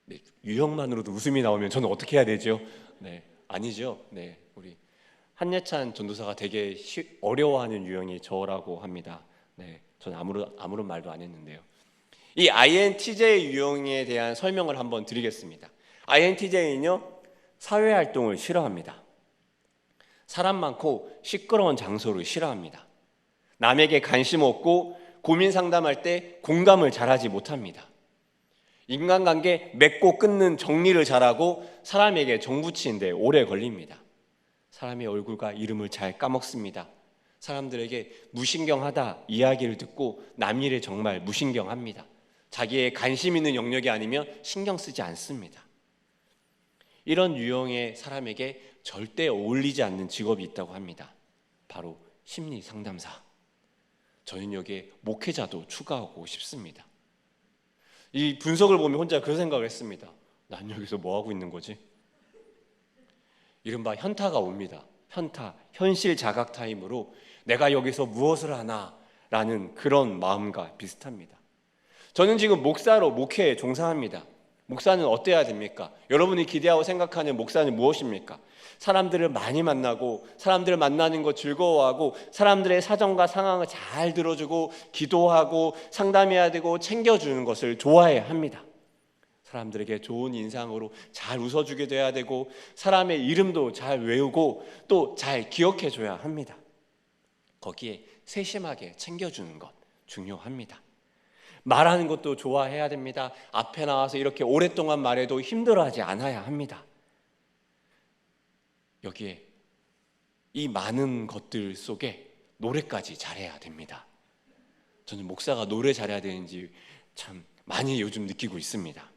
네, 유형만으로도 웃음이 나오면 저는 어떻게 해야 되죠? 네, 아니죠. 네, 우리 한예찬 전도사가 되게 어려워하는 유형이 저라고 합니다. 네, 저는 아무런 말도 안 했는데요. 이 INTJ 유형에 대한 설명을 한번 드리겠습니다. INTJ는요, 사회활동을 싫어합니다. 사람 많고 시끄러운 장소를 싫어합니다. 남에게 관심 없고 고민 상담할 때 공감을 잘하지 못합니다. 인간관계 맺고 끊는 정리를 잘하고 사람에게 정붙이는데 오래 걸립니다. 사람의 얼굴과 이름을 잘 까먹습니다. 사람들에게 무신경하다 이야기를 듣고 남 일에 정말 무신경합니다. 자기의 관심 있는 영역이 아니면 신경 쓰지 않습니다. 이런 유형의 사람에게 절대 어울리지 않는 직업이 있다고 합니다. 바로 심리 상담사. 저는 여기에 목회자도 추가하고 싶습니다. 이 분석을 보면 혼자 그런 생각을 했습니다. 난 여기서 뭐 하고 있는 거지? 이른바 현타가 옵니다. 현타, 현실 자각 타임으로 내가 여기서 무엇을 하나라는 그런 마음과 비슷합니다. 저는 지금 목사로 목회에 종사합니다. 목사는 어때야 됩니까? 여러분이 기대하고 생각하는 목사는 무엇입니까? 사람들을 많이 만나고 사람들을 만나는 거 즐거워하고 사람들의 사정과 상황을 잘 들어주고 기도하고 상담해야 되고 챙겨주는 것을 좋아해야 합니다. 사람들에게 좋은 인상으로 잘 웃어주게 돼야 되고 사람의 이름도 잘 외우고 또 잘 기억해줘야 합니다. 거기에 세심하게 챙겨주는 것 중요합니다. 말하는 것도 좋아해야 됩니다. 앞에 나와서 이렇게 오랫동안 말해도 힘들어하지 않아야 합니다. 여기에 이 많은 것들 속에 노래까지 잘해야 됩니다. 저는 목사가 노래 잘해야 되는지 참 많이 요즘 느끼고 있습니다.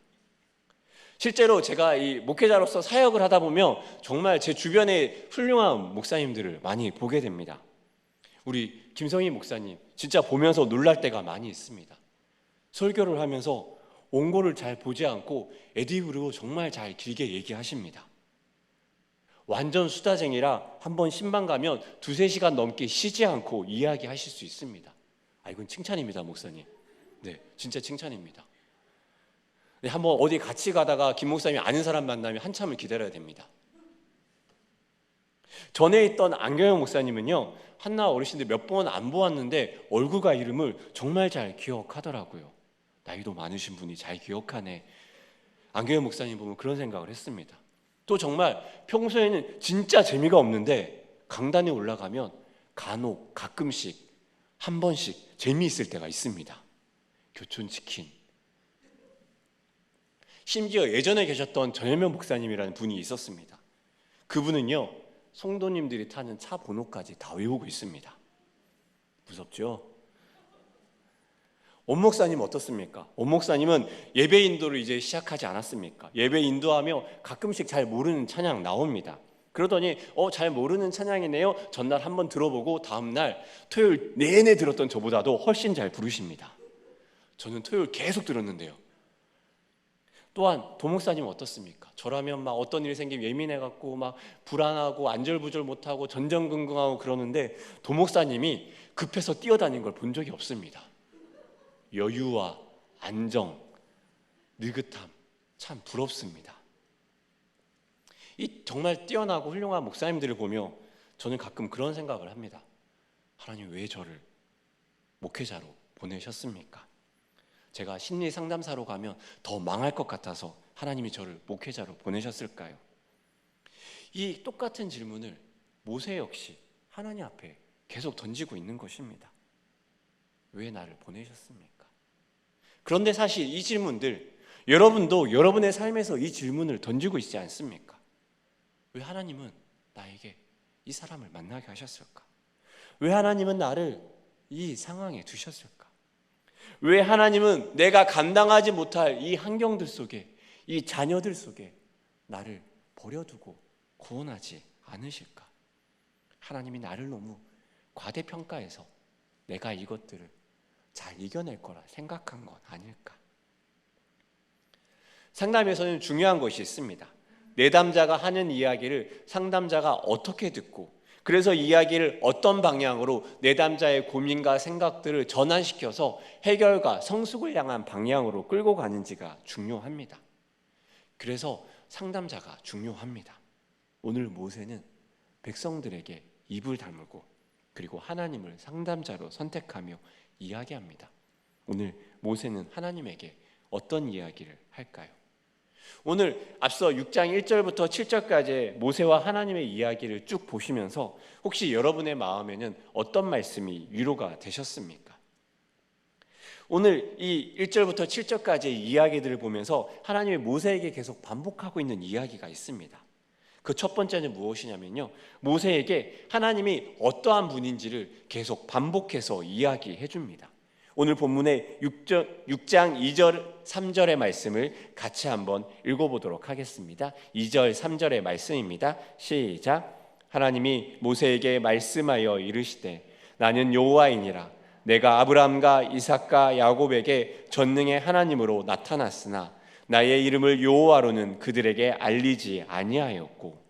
실제로 제가 이 목회자로서 사역을 하다 보면 정말 제 주변에 훌륭한 목사님들을 많이 보게 됩니다. 우리 김성희 목사님 진짜 보면서 놀랄 때가 많이 있습니다. 설교를 하면서 원고를 잘 보지 않고 애드리브로 정말 잘 길게 얘기하십니다. 완전 수다쟁이라 한번 신방 가면 2-3시간 넘게 쉬지 않고 이야기하실 수 있습니다. 이건 칭찬입니다, 목사님. 네, 진짜 칭찬입니다. 네, 한번 어디 같이 가다가 김 목사님이 아는 사람 만나면 한참을 기다려야 됩니다. 전에 있던 안경영 목사님은요, 한나 어르신들 몇 번 안 보았는데 얼굴과 이름을 정말 잘 기억하더라고요. 나이도 많으신 분이 잘 기억하네. 안경영 목사님 보면 그런 생각을 했습니다. 또 정말 평소에는 진짜 재미가 없는데 강단에 올라가면 간혹 가끔씩 한 번씩 재미있을 때가 있습니다. 교촌치킨. 심지어 예전에 계셨던 전현명 목사님이라는 분이 있었습니다. 그분은요, 성도님들이 타는 차 번호까지 다 외우고 있습니다. 무섭죠? 원 목사님 어떻습니까? 원 목사님은 예배 인도를 이제 시작하지 않았습니까? 예배 인도하며 가끔씩 잘 모르는 찬양 나옵니다. 그러더니 잘 모르는 찬양이네요. 전날 한번 들어보고 다음날 토요일 내내 들었던 저보다도 훨씬 잘 부르십니다. 저는 토요일 계속 들었는데요. 또한 도목사님 어떻습니까? 저라면 막 어떤 일이 생기면 예민해갖고 막 불안하고 안절부절 못하고 전전긍긍하고 그러는데 도목사님이 급해서 뛰어다닌 걸 본 적이 없습니다. 여유와 안정, 느긋함, 참 부럽습니다. 이 정말 뛰어나고 훌륭한 목사님들을 보며 저는 가끔 그런 생각을 합니다. 하나님 왜 저를 목회자로 보내셨습니까? 제가 심리 상담사로 가면 더 망할 것 같아서 하나님이 저를 목회자로 보내셨을까요? 이 똑같은 질문을 모세 역시 하나님 앞에 계속 던지고 있는 것입니다. 왜 나를 보내셨습니까? 그런데 사실 이 질문들, 여러분도 여러분의 삶에서 이 질문을 던지고 있지 않습니까? 왜 하나님은 나에게 이 사람을 만나게 하셨을까? 왜 하나님은 나를 이 상황에 두셨을까? 왜 하나님은 내가 감당하지 못할 이 환경들 속에, 이 자녀들 속에 나를 버려두고 구원하지 않으실까? 하나님이 나를 너무 과대평가해서 내가 이것들을 잘 이겨낼 거라 생각한 건 아닐까? 상담에서는 중요한 것이 있습니다. 내담자가 하는 이야기를 상담자가 어떻게 듣고, 그래서 이야기를 어떤 방향으로 내담자의 고민과 생각들을 전환시켜서 해결과 성숙을 향한 방향으로 끌고 가는지가 중요합니다. 그래서 상담자가 중요합니다. 오늘 모세는 백성들에게 입을 다물고 그리고 하나님을 상담자로 선택하며 이야기합니다. 오늘 모세는 하나님에게 어떤 이야기를 할까요? 오늘 앞서 6장 1절부터 7절까지 모세와 하나님의 이야기를 쭉 보시면서 혹시 여러분의 마음에는 어떤 말씀이 위로가 되셨습니까? 오늘 이 1절부터 7절까지의 이야기들을 보면서 하나님이 모세에게 계속 반복하고 있는 이야기가 있습니다. 그 첫 번째는 무엇이냐면요, 모세에게 하나님이 어떠한 분인지를 계속 반복해서 이야기해 줍니다. 오늘 본문의 6장 2절 3절의 말씀을 같이 한번 읽어보도록 하겠습니다. 2절 3절의 말씀입니다. 시작. 하나님이 모세에게 말씀하여 이르시되 나는 여호와이니라. 내가 아브라함과 이삭과 야곱에게 전능의 하나님으로 나타났으나 나의 이름을 여호와로는 그들에게 알리지 아니하였고.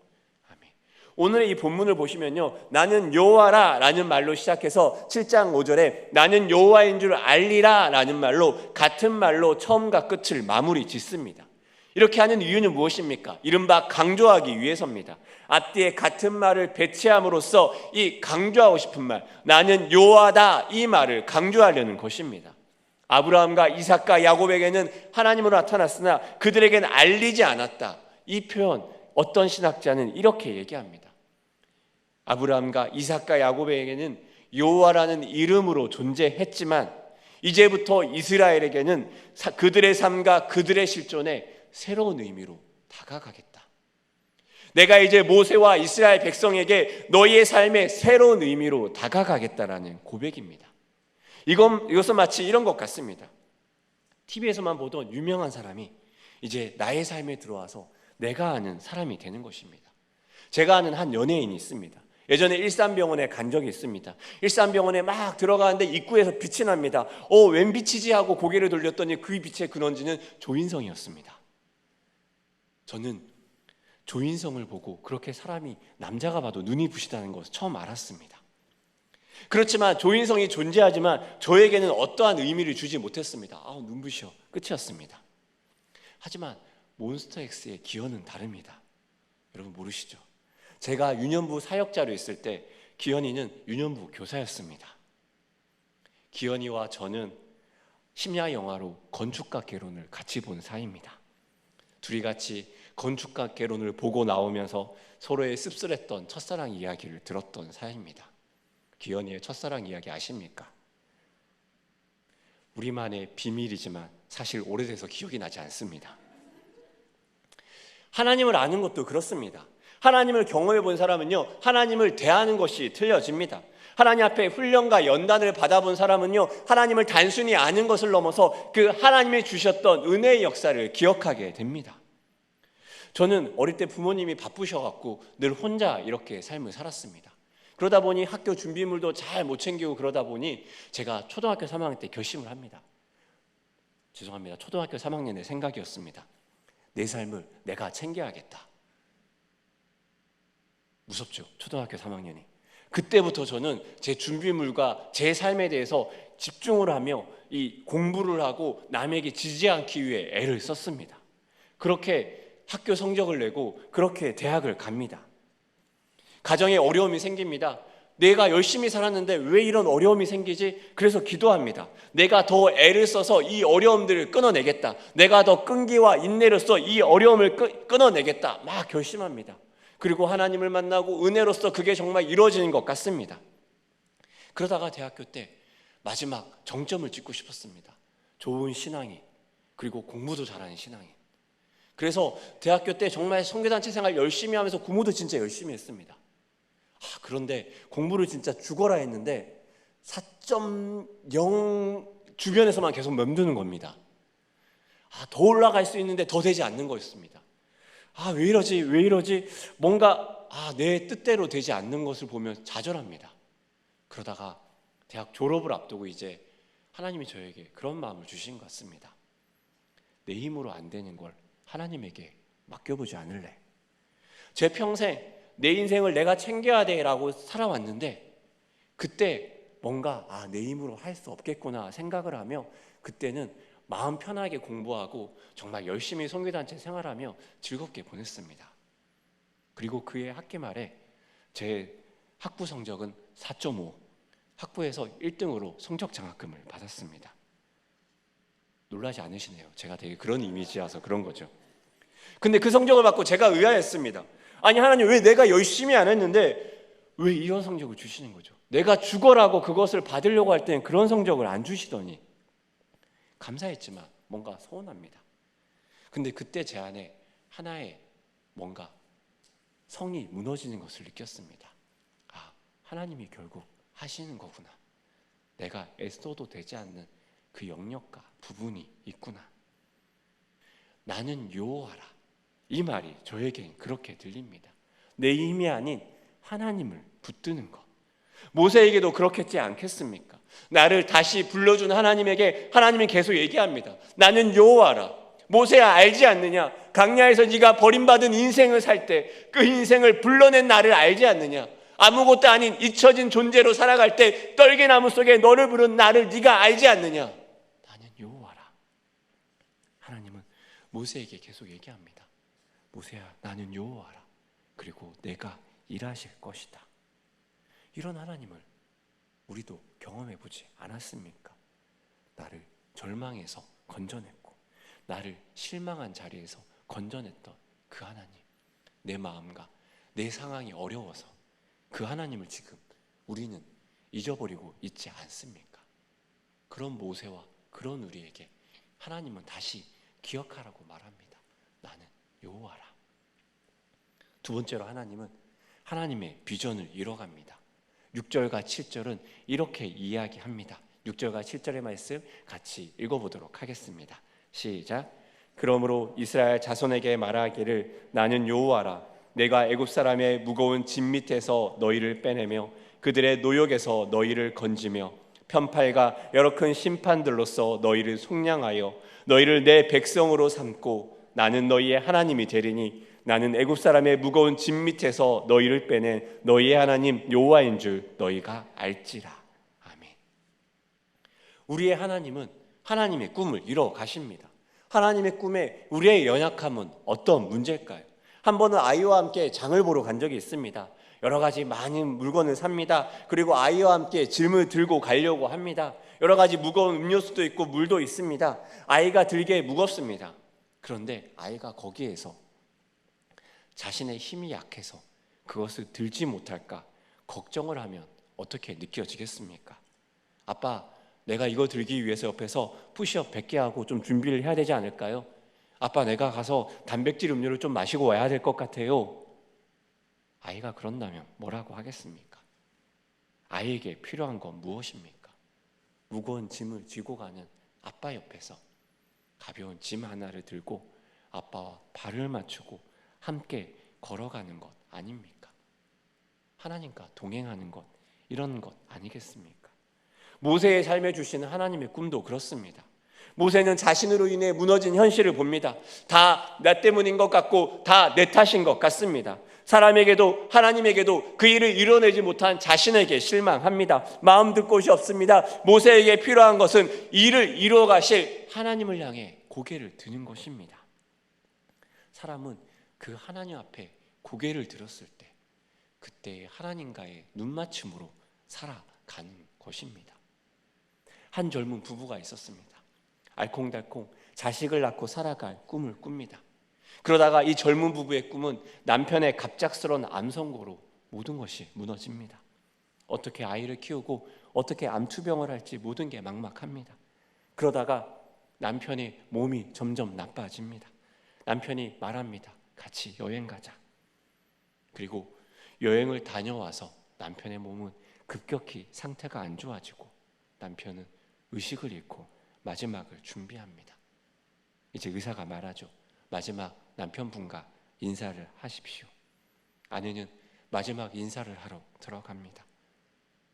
오늘 이 본문을 보시면요, 나는 여호와라 라는 말로 시작해서 7장 5절에 나는 여호와인 줄 알리라 라는 말로 같은 말로 처음과 끝을 마무리 짓습니다. 이렇게 하는 이유는 무엇입니까? 이른바 강조하기 위해서입니다. 앞뒤에 같은 말을 배치함으로써 이 강조하고 싶은 말, 나는 여호와다, 이 말을 강조하려는 것입니다. 아브라함과 이삭과 야곱에게는 하나님으로 나타났으나 그들에게는 알리지 않았다. 이 표현 어떤 신학자는 이렇게 얘기합니다. 아브라함과 이삭과 야곱에게는 여호와라는 이름으로 존재했지만 이제부터 이스라엘에게는 그들의 삶과 그들의 실존에 새로운 의미로 다가가겠다. 내가 이제 모세와 이스라엘 백성에게 너희의 삶에 새로운 의미로 다가가겠다라는 고백입니다. 이것은 마치 이런 것 같습니다. TV에서만 보던 유명한 사람이 이제 나의 삶에 들어와서 내가 아는 사람이 되는 것입니다. 제가 아는 한 연예인이 있습니다. 예전에 일산병원에 간 적이 있습니다. 일산병원에 막 들어가는데 입구에서 빛이 납니다. 웬 빛이지 하고 고개를 돌렸더니 그 빛의 근원지는 조인성이었습니다. 저는 조인성을 보고 그렇게 사람이 남자가 봐도 눈이 부시다는 것을 처음 알았습니다. 그렇지만 조인성이 존재하지만 저에게는 어떠한 의미를 주지 못했습니다. 눈부셔 끝이었습니다. 하지만 몬스터엑스의 기현은 다릅니다. 여러분 모르시죠? 제가 유년부 사역자로 있을 때 기현이는 유년부 교사였습니다. 기현이와 저는 심야 영화로 건축가 개론을 같이 본 사이입니다. 둘이 같이 건축가 개론을 보고 나오면서 서로의 씁쓸했던 첫사랑 이야기를 들었던 사이입니다. 기현이의 첫사랑 이야기 아십니까? 우리만의 비밀이지만 사실 오래돼서 기억이 나지 않습니다. 하나님을 아는 것도 그렇습니다. 하나님을 경험해 본 사람은요, 하나님을 대하는 것이 틀려집니다. 하나님 앞에 훈련과 연단을 받아본 사람은요, 하나님을 단순히 아는 것을 넘어서 그 하나님이 주셨던 은혜의 역사를 기억하게 됩니다. 저는 어릴 때 부모님이 바쁘셔갖고 늘 혼자 이렇게 삶을 살았습니다. 그러다 보니 학교 준비물도 잘 못 챙기고 그러다 보니 제가 초등학교 3학년 때 결심을 합니다. 죄송합니다. 초등학교 3학년의 생각이었습니다. 내 삶을 내가 챙겨야겠다. 무섭죠? 초등학교 3학년이. 그때부터 저는 제 준비물과 제 삶에 대해서 집중을 하며 이 공부를 하고 남에게 지지 않기 위해 애를 썼습니다. 그렇게 학교 성적을 내고 그렇게 대학을 갑니다. 가정에 어려움이 생깁니다. 내가 열심히 살았는데 왜 이런 어려움이 생기지? 그래서 기도합니다. 내가 더 애를 써서 이 어려움들을 끊어내겠다. 내가 더 끈기와 인내로서 이 어려움을 끊어내겠다. 막 결심합니다. 그리고 하나님을 만나고 은혜로서 그게 정말 이루어지는 것 같습니다. 그러다가 대학교 때 마지막 정점을 찍고 싶었습니다. 좋은 신앙인, 그리고 공부도 잘하는 신앙인. 그래서 대학교 때 정말 선교단체 생활 열심히 하면서 공부도 진짜 열심히 했습니다. 그런데 공부를 진짜 죽어라 했는데 4.0 주변에서만 계속 맴드는 겁니다. 더 올라갈 수 있는데 더 되지 않는 거였습니다. 왜 이러지? 뭔가 내 뜻대로 되지 않는 것을 보면 좌절합니다. 그러다가 대학 졸업을 앞두고 이제 하나님이 저에게 그런 마음을 주신 것 같습니다. 내 힘으로 안 되는 걸 하나님에게 맡겨보지 않을래? 제 평생 내 인생을 내가 챙겨야 돼라고 살아왔는데 그때 뭔가 내 힘으로 할 수 없겠구나 생각을 하며 그때는 마음 편하게 공부하고 정말 열심히 선교단체 생활하며 즐겁게 보냈습니다. 그리고 그해 학기 말에 제 학부 성적은 4.5, 학부에서 1등으로 성적 장학금을 받았습니다. 놀라지 않으시네요. 제가 되게 그런 이미지라서 그런 거죠. 근데 그 성적을 받고 제가 의아했습니다. 아니 하나님, 왜 내가 열심히 안 했는데 왜 이런 성적을 주시는 거죠? 내가 죽어라고 그것을 받으려고 할 때는 그런 성적을 안 주시더니 감사했지만 뭔가 서운합니다. 근데 그때 제 안에 하나의 뭔가 성이 무너지는 것을 느꼈습니다. 하나님이 결국 하시는 거구나. 내가 애써도 되지 않는 그 영역과 부분이 있구나. 나는 요하라. 이 말이 저에겐 그렇게 들립니다. 내 힘이 아닌 하나님을 붙드는 것. 모세에게도 그렇겠지 않겠습니까? 나를 다시 불러준 하나님에게 하나님이 계속 얘기합니다. 나는 여호와라. 모세야, 알지 않느냐? 광야에서 네가 버림받은 인생을 살 때 그 인생을 불러낸 나를 알지 않느냐? 아무것도 아닌 잊혀진 존재로 살아갈 때 떨게나무 속에 너를 부른 나를 네가 알지 않느냐? 나는 여호와라. 하나님은 모세에게 계속 얘기합니다. 모세야, 나는 여호와라. 그리고 내가 일하실 것이다. 이런 하나님을 우리도 경험해보지 않았습니까? 나를 절망에서 건져냈고 나를 실망한 자리에서 건져냈던 그 하나님, 내 마음과 내 상황이 어려워서 그 하나님을 지금 우리는 잊어버리고 있지 않습니까? 그런 모세와 그런 우리에게 하나님은 다시 기억하라고 말합니다. 나는 여호와라. 두 번째로 하나님은 하나님의 비전을 이뤄갑니다. 6절과 7절은 이렇게 이야기합니다. 6절과 7절의 말씀 같이 읽어보도록 하겠습니다. 시작. 그러므로 이스라엘 자손에게 말하기를 나는 여호와라. 내가 애굽 사람의 무거운 짐 밑에서 너희를 빼내며 그들의 노역에서 너희를 건지며 편팔과 여러 큰 심판들로서 너희를 속량하여 너희를 내 백성으로 삼고 나는 너희의 하나님이 되리니 나는 애굽 사람의 무거운 짐 밑에서 너희를 빼낸 너희의 하나님 여호와인 줄 너희가 알지라. 아멘. 우리의 하나님은 하나님의 꿈을 이뤄 가십니다. 하나님의 꿈에 우리의 연약함은 어떤 문제일까요? 한 번은 아이와 함께 장을 보러 간 적이 있습니다. 여러 가지 많은 물건을 삽니다. 그리고 아이와 함께 짐을 들고 가려고 합니다. 여러 가지 무거운 음료수도 있고 물도 있습니다. 아이가 들기에 무겁습니다. 그런데 아이가 거기에서 자신의 힘이 약해서 그것을 들지 못할까 걱정을 하면 어떻게 느껴지겠습니까? 아빠, 내가 이거 들기 위해서 옆에서 푸시업 100개 하고 좀 준비를 해야 되지 않을까요? 아빠, 내가 가서 단백질 음료를 좀 마시고 와야 될 것 같아요. 아이가 그런다면 뭐라고 하겠습니까? 아이에게 필요한 건 무엇입니까? 무거운 짐을 쥐고 가는 아빠 옆에서 가벼운 짐 하나를 들고 아빠와 발을 맞추고 함께 걸어가는 것 아닙니까? 하나님과 동행하는 것, 이런 것 아니겠습니까? 모세의 삶에 주시는 하나님의 꿈도 그렇습니다. 모세는 자신으로 인해 무너진 현실을 봅니다. 다 나 때문인 것 같고 다 내 탓인 것 같습니다. 사람에게도 하나님에게도 그 일을 이뤄내지 못한 자신에게 실망합니다. 마음 둘 곳이 없습니다. 모세에게 필요한 것은 일을 이루어 가실 하나님을 향해 고개를 드는 것입니다. 사람은 그 하나님 앞에 고개를 들었을 때 그때 하나님과의 눈맞춤으로 살아가는 것입니다. 한 젊은 부부가 있었습니다. 알콩달콩 자식을 낳고 살아갈 꿈을 꿉니다. 그러다가 이 젊은 부부의 꿈은 남편의 갑작스러운 암 선고로 모든 것이 무너집니다. 어떻게 아이를 키우고 어떻게 암투병을 할지 모든 게 막막합니다. 그러다가 남편의 몸이 점점 나빠집니다. 남편이 말합니다. 같이 여행 가자. 그리고 여행을 다녀와서 남편의 몸은 급격히 상태가 안 좋아지고 남편은 의식을 잃고 마지막을 준비합니다. 이제 의사가 말하죠. 마지막 남편분과 인사를 하십시오. 아내는 마지막 인사를 하러 들어갑니다.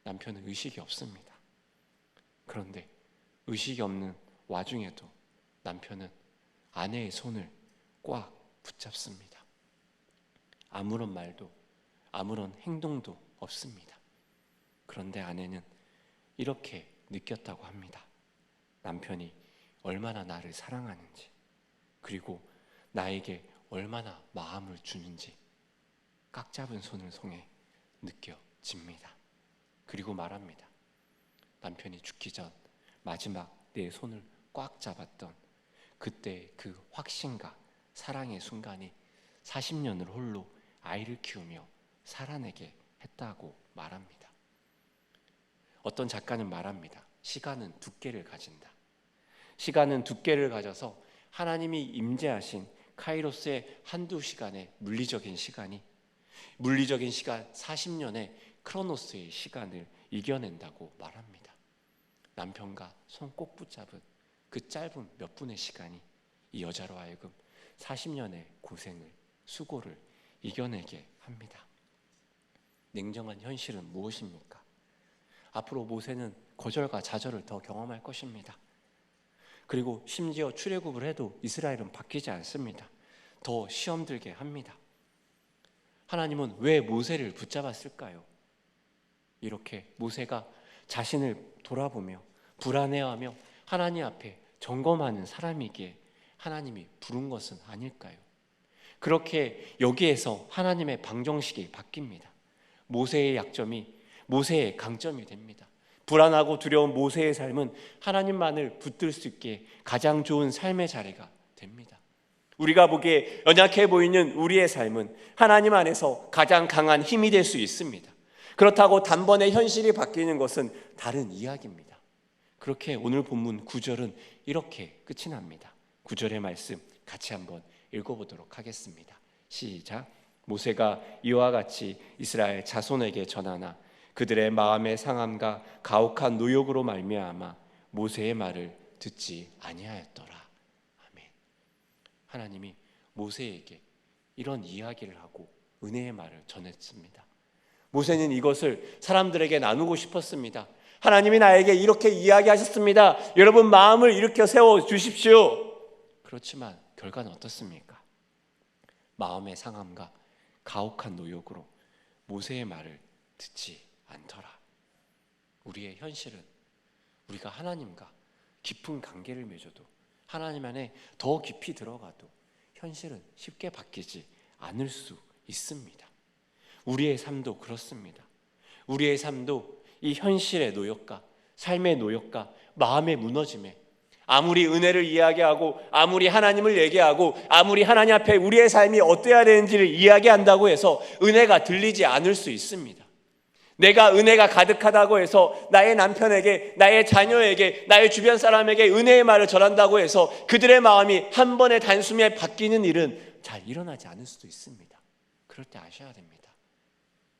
남편은 의식이 없습니다. 그런데 의식이 없는 와중에도 남편은 아내의 손을 꽉 붙잡습니다. 아무런 말도 아무런 행동도 없습니다. 그런데 아내는 이렇게 느꼈다고 합니다. 남편이 얼마나 나를 사랑하는지, 그리고 나에게 얼마나 마음을 주는지 꽉 잡은 손을 통해 느껴집니다. 그리고 말합니다. 남편이 죽기 전 마지막 내 손을 꽉 잡았던 그때 그 확신과 사랑의 순간이 40년을 홀로 아이를 키우며 살아내게 했다고 말합니다. 어떤 작가는 말합니다. 시간은 두께를 가진다. 시간은 두께를 가져서 하나님이 임재하신 카이로스의 한두 시간의 물리적인 시간 40년의 크로노스의 시간을 이겨낸다고 말합니다. 남편과 손 꼭 붙잡은 그 짧은 몇 분의 시간이 이 여자로 하여금 40년의 고생을, 수고를 이겨내게 합니다. 냉정한 현실은 무엇입니까? 앞으로 모세는 거절과 좌절을 더 경험할 것입니다. 그리고 심지어 출애굽을 해도 이스라엘은 바뀌지 않습니다. 더 시험 들게 합니다. 하나님은 왜 모세를 붙잡았을까요? 이렇게 모세가 자신을 돌아보며 불안해하며 하나님 앞에 점검하는 사람이기에 하나님이 부른 것은 아닐까요? 그렇게 여기에서 하나님의 방정식이 바뀝니다. 모세의 약점이 모세의 강점이 됩니다. 불안하고 두려운 모세의 삶은 하나님만을 붙들 수 있게 가장 좋은 삶의 자리가 됩니다. 우리가 보기에 연약해 보이는 우리의 삶은 하나님 안에서 가장 강한 힘이 될 수 있습니다. 그렇다고 단번에 현실이 바뀌는 것은 다른 이야기입니다. 그렇게 오늘 본문 9절은 이렇게 끝이 납니다. 9절의 말씀 같이 한번 읽어보도록 하겠습니다. 시작. 모세가 이와 같이 이스라엘 자손에게 전하나 그들의 마음의 상함과 가혹한 노역으로 말미암아 모세의 말을 듣지 아니하였더라. 아멘. 하나님이 모세에게 이런 이야기를 하고 은혜의 말을 전했습니다. 모세는 이것을 사람들에게 나누고 싶었습니다. 하나님이 나에게 이렇게 이야기하셨습니다. 여러분 마음을 일으켜 세워 주십시오. 그렇지만 결과는 어떻습니까? 마음의 상함과 가혹한 노역으로 모세의 말을 듣지 않더라. 우리의 현실은 우리가 하나님과 깊은 관계를 맺어도 하나님 안에 더 깊이 들어가도 현실은 쉽게 바뀌지 않을 수 있습니다. 우리의 삶도 그렇습니다. 우리의 삶도 이 현실의 노역과 삶의 노역과 마음의 무너짐에 아무리 은혜를 이야기하고 아무리 하나님을 얘기하고 아무리 하나님 앞에 우리의 삶이 어때야 되는지를 이야기한다고 해서 은혜가 들리지 않을 수 있습니다. 내가 은혜가 가득하다고 해서 나의 남편에게, 나의 자녀에게, 나의 주변 사람에게 은혜의 말을 전한다고 해서 그들의 마음이 한 번에 단숨에 바뀌는 일은 잘 일어나지 않을 수도 있습니다. 그럴 때 아셔야 됩니다.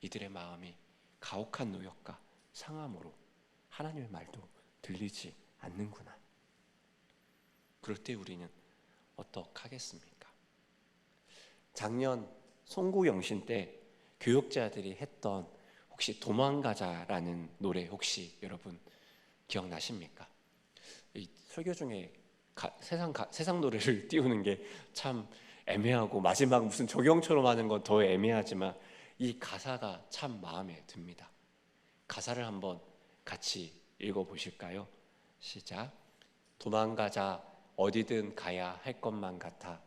이들의 마음이 가혹한 노역과 상함으로 하나님의 말도 들리지 않는구나. 그럴 때 우리는 어떡하겠습니까? 작년 송구영신 때 교육자들이 했던 혹시 도망가자라는 노래 혹시 여러분 기억나십니까? 이 설교 중에 세상 노래를 띄우는 게 참 애매하고 마지막 무슨 조경처럼 하는 건 더 애매하지만 이 가사가 참 마음에 듭니다. 가사를 한번 같이 읽어보실까요? 시작. 도망가자 어디든 가야 할 것만 같아.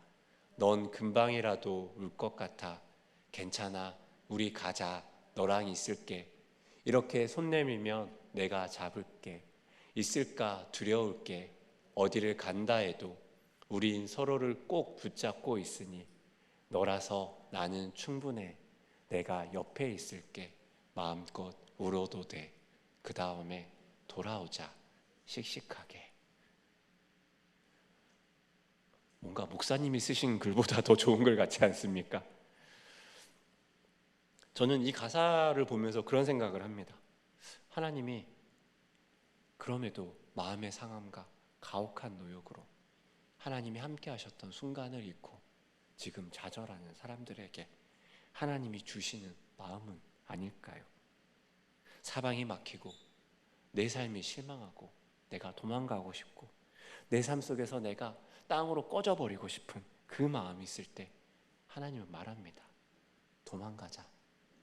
넌 금방이라도 울 것 같아. 괜찮아 우리 가자 너랑 있을게. 이렇게 손 내밀면 내가 잡을게. 있을까 두려울게. 어디를 간다 해도 우린 서로를 꼭 붙잡고 있으니 너라서 나는 충분해. 내가 옆에 있을게. 마음껏 울어도 돼. 그 다음에 돌아오자 씩씩하게. 뭔가 목사님이 쓰신 글보다 더 좋은 글 같지 않습니까? 저는 이 가사를 보면서 그런 생각을 합니다. 하나님이 그럼에도 마음의 상함과 가혹한 노역으로 하나님이 함께 하셨던 순간을 잊고 지금 좌절하는 사람들에게 하나님이 주시는 마음은 아닐까요? 사방이 막히고 내 삶이 실망하고 내가 도망가고 싶고 내 삶 속에서 내가 땅으로 꺼져버리고 싶은 그 마음이 있을 때 하나님은 말합니다. 도망가자.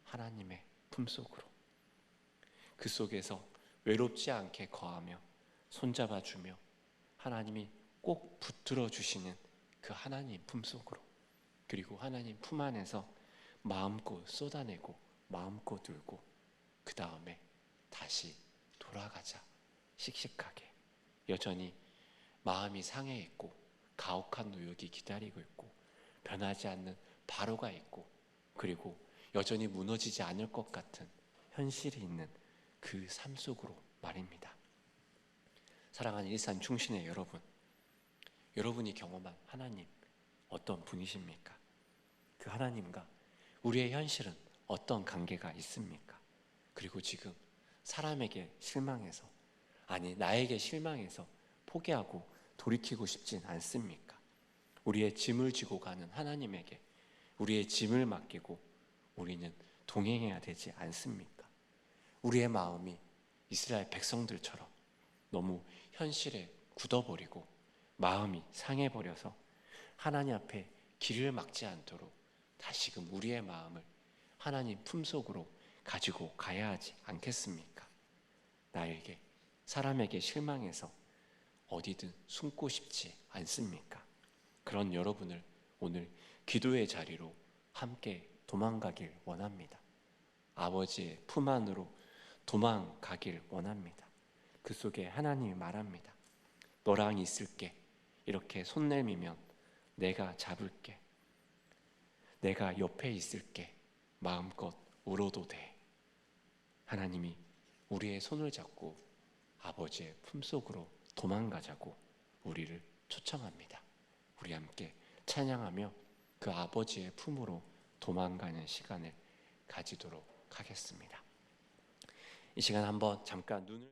하나님의 품속으로. 그 속에서 외롭지 않게 거하며 손잡아주며 하나님이 꼭 붙들어 주시는 그 하나님 품속으로. 그리고 하나님 품 안에서 마음껏 쏟아내고 마음껏 울고 그 다음에 다시 돌아가자 씩씩하게. 여전히 마음이 상해 있고 가혹한 노역이 기다리고 있고 변하지 않는 바로가 있고 그리고 여전히 무너지지 않을 것 같은 현실이 있는 그 삶 속으로 말입니다. 사랑하는 일산 충신의 여러분, 여러분이 경험한 하나님 어떤 분이십니까? 그 하나님과 우리의 현실은 어떤 관계가 있습니까? 그리고 지금 사람에게 실망해서 아니 나에게 실망해서 포기하고 돌이키고 싶진 않습니까? 우리의 짐을 지고 가는 하나님에게 우리의 짐을 맡기고 우리는 동행해야 되지 않습니까? 우리의 마음이 이스라엘 백성들처럼 너무 현실에 굳어버리고 마음이 상해버려서 하나님 앞에 길을 막지 않도록 다시금 우리의 마음을 하나님 품속으로 가지고 가야 하지 않겠습니까? 나에게 사람에게 실망해서 어디든 숨고 싶지 않습니까? 그런 여러분을 오늘 기도의 자리로 함께 도망가길 원합니다. 아버지의 품 안으로 도망가길 원합니다. 그 속에 하나님이 말합니다. 너랑 있을게. 이렇게 손 내밀면 내가 잡을게. 내가 옆에 있을게. 마음껏 울어도 돼. 하나님이 우리의 손을 잡고 아버지의 품속으로 도망가자고 우리를 초청합니다. 우리 함께 찬양하며 그 아버지의 품으로 도망가는 시간을 가지도록 하겠습니다. 이 시간 한번 잠깐 눈을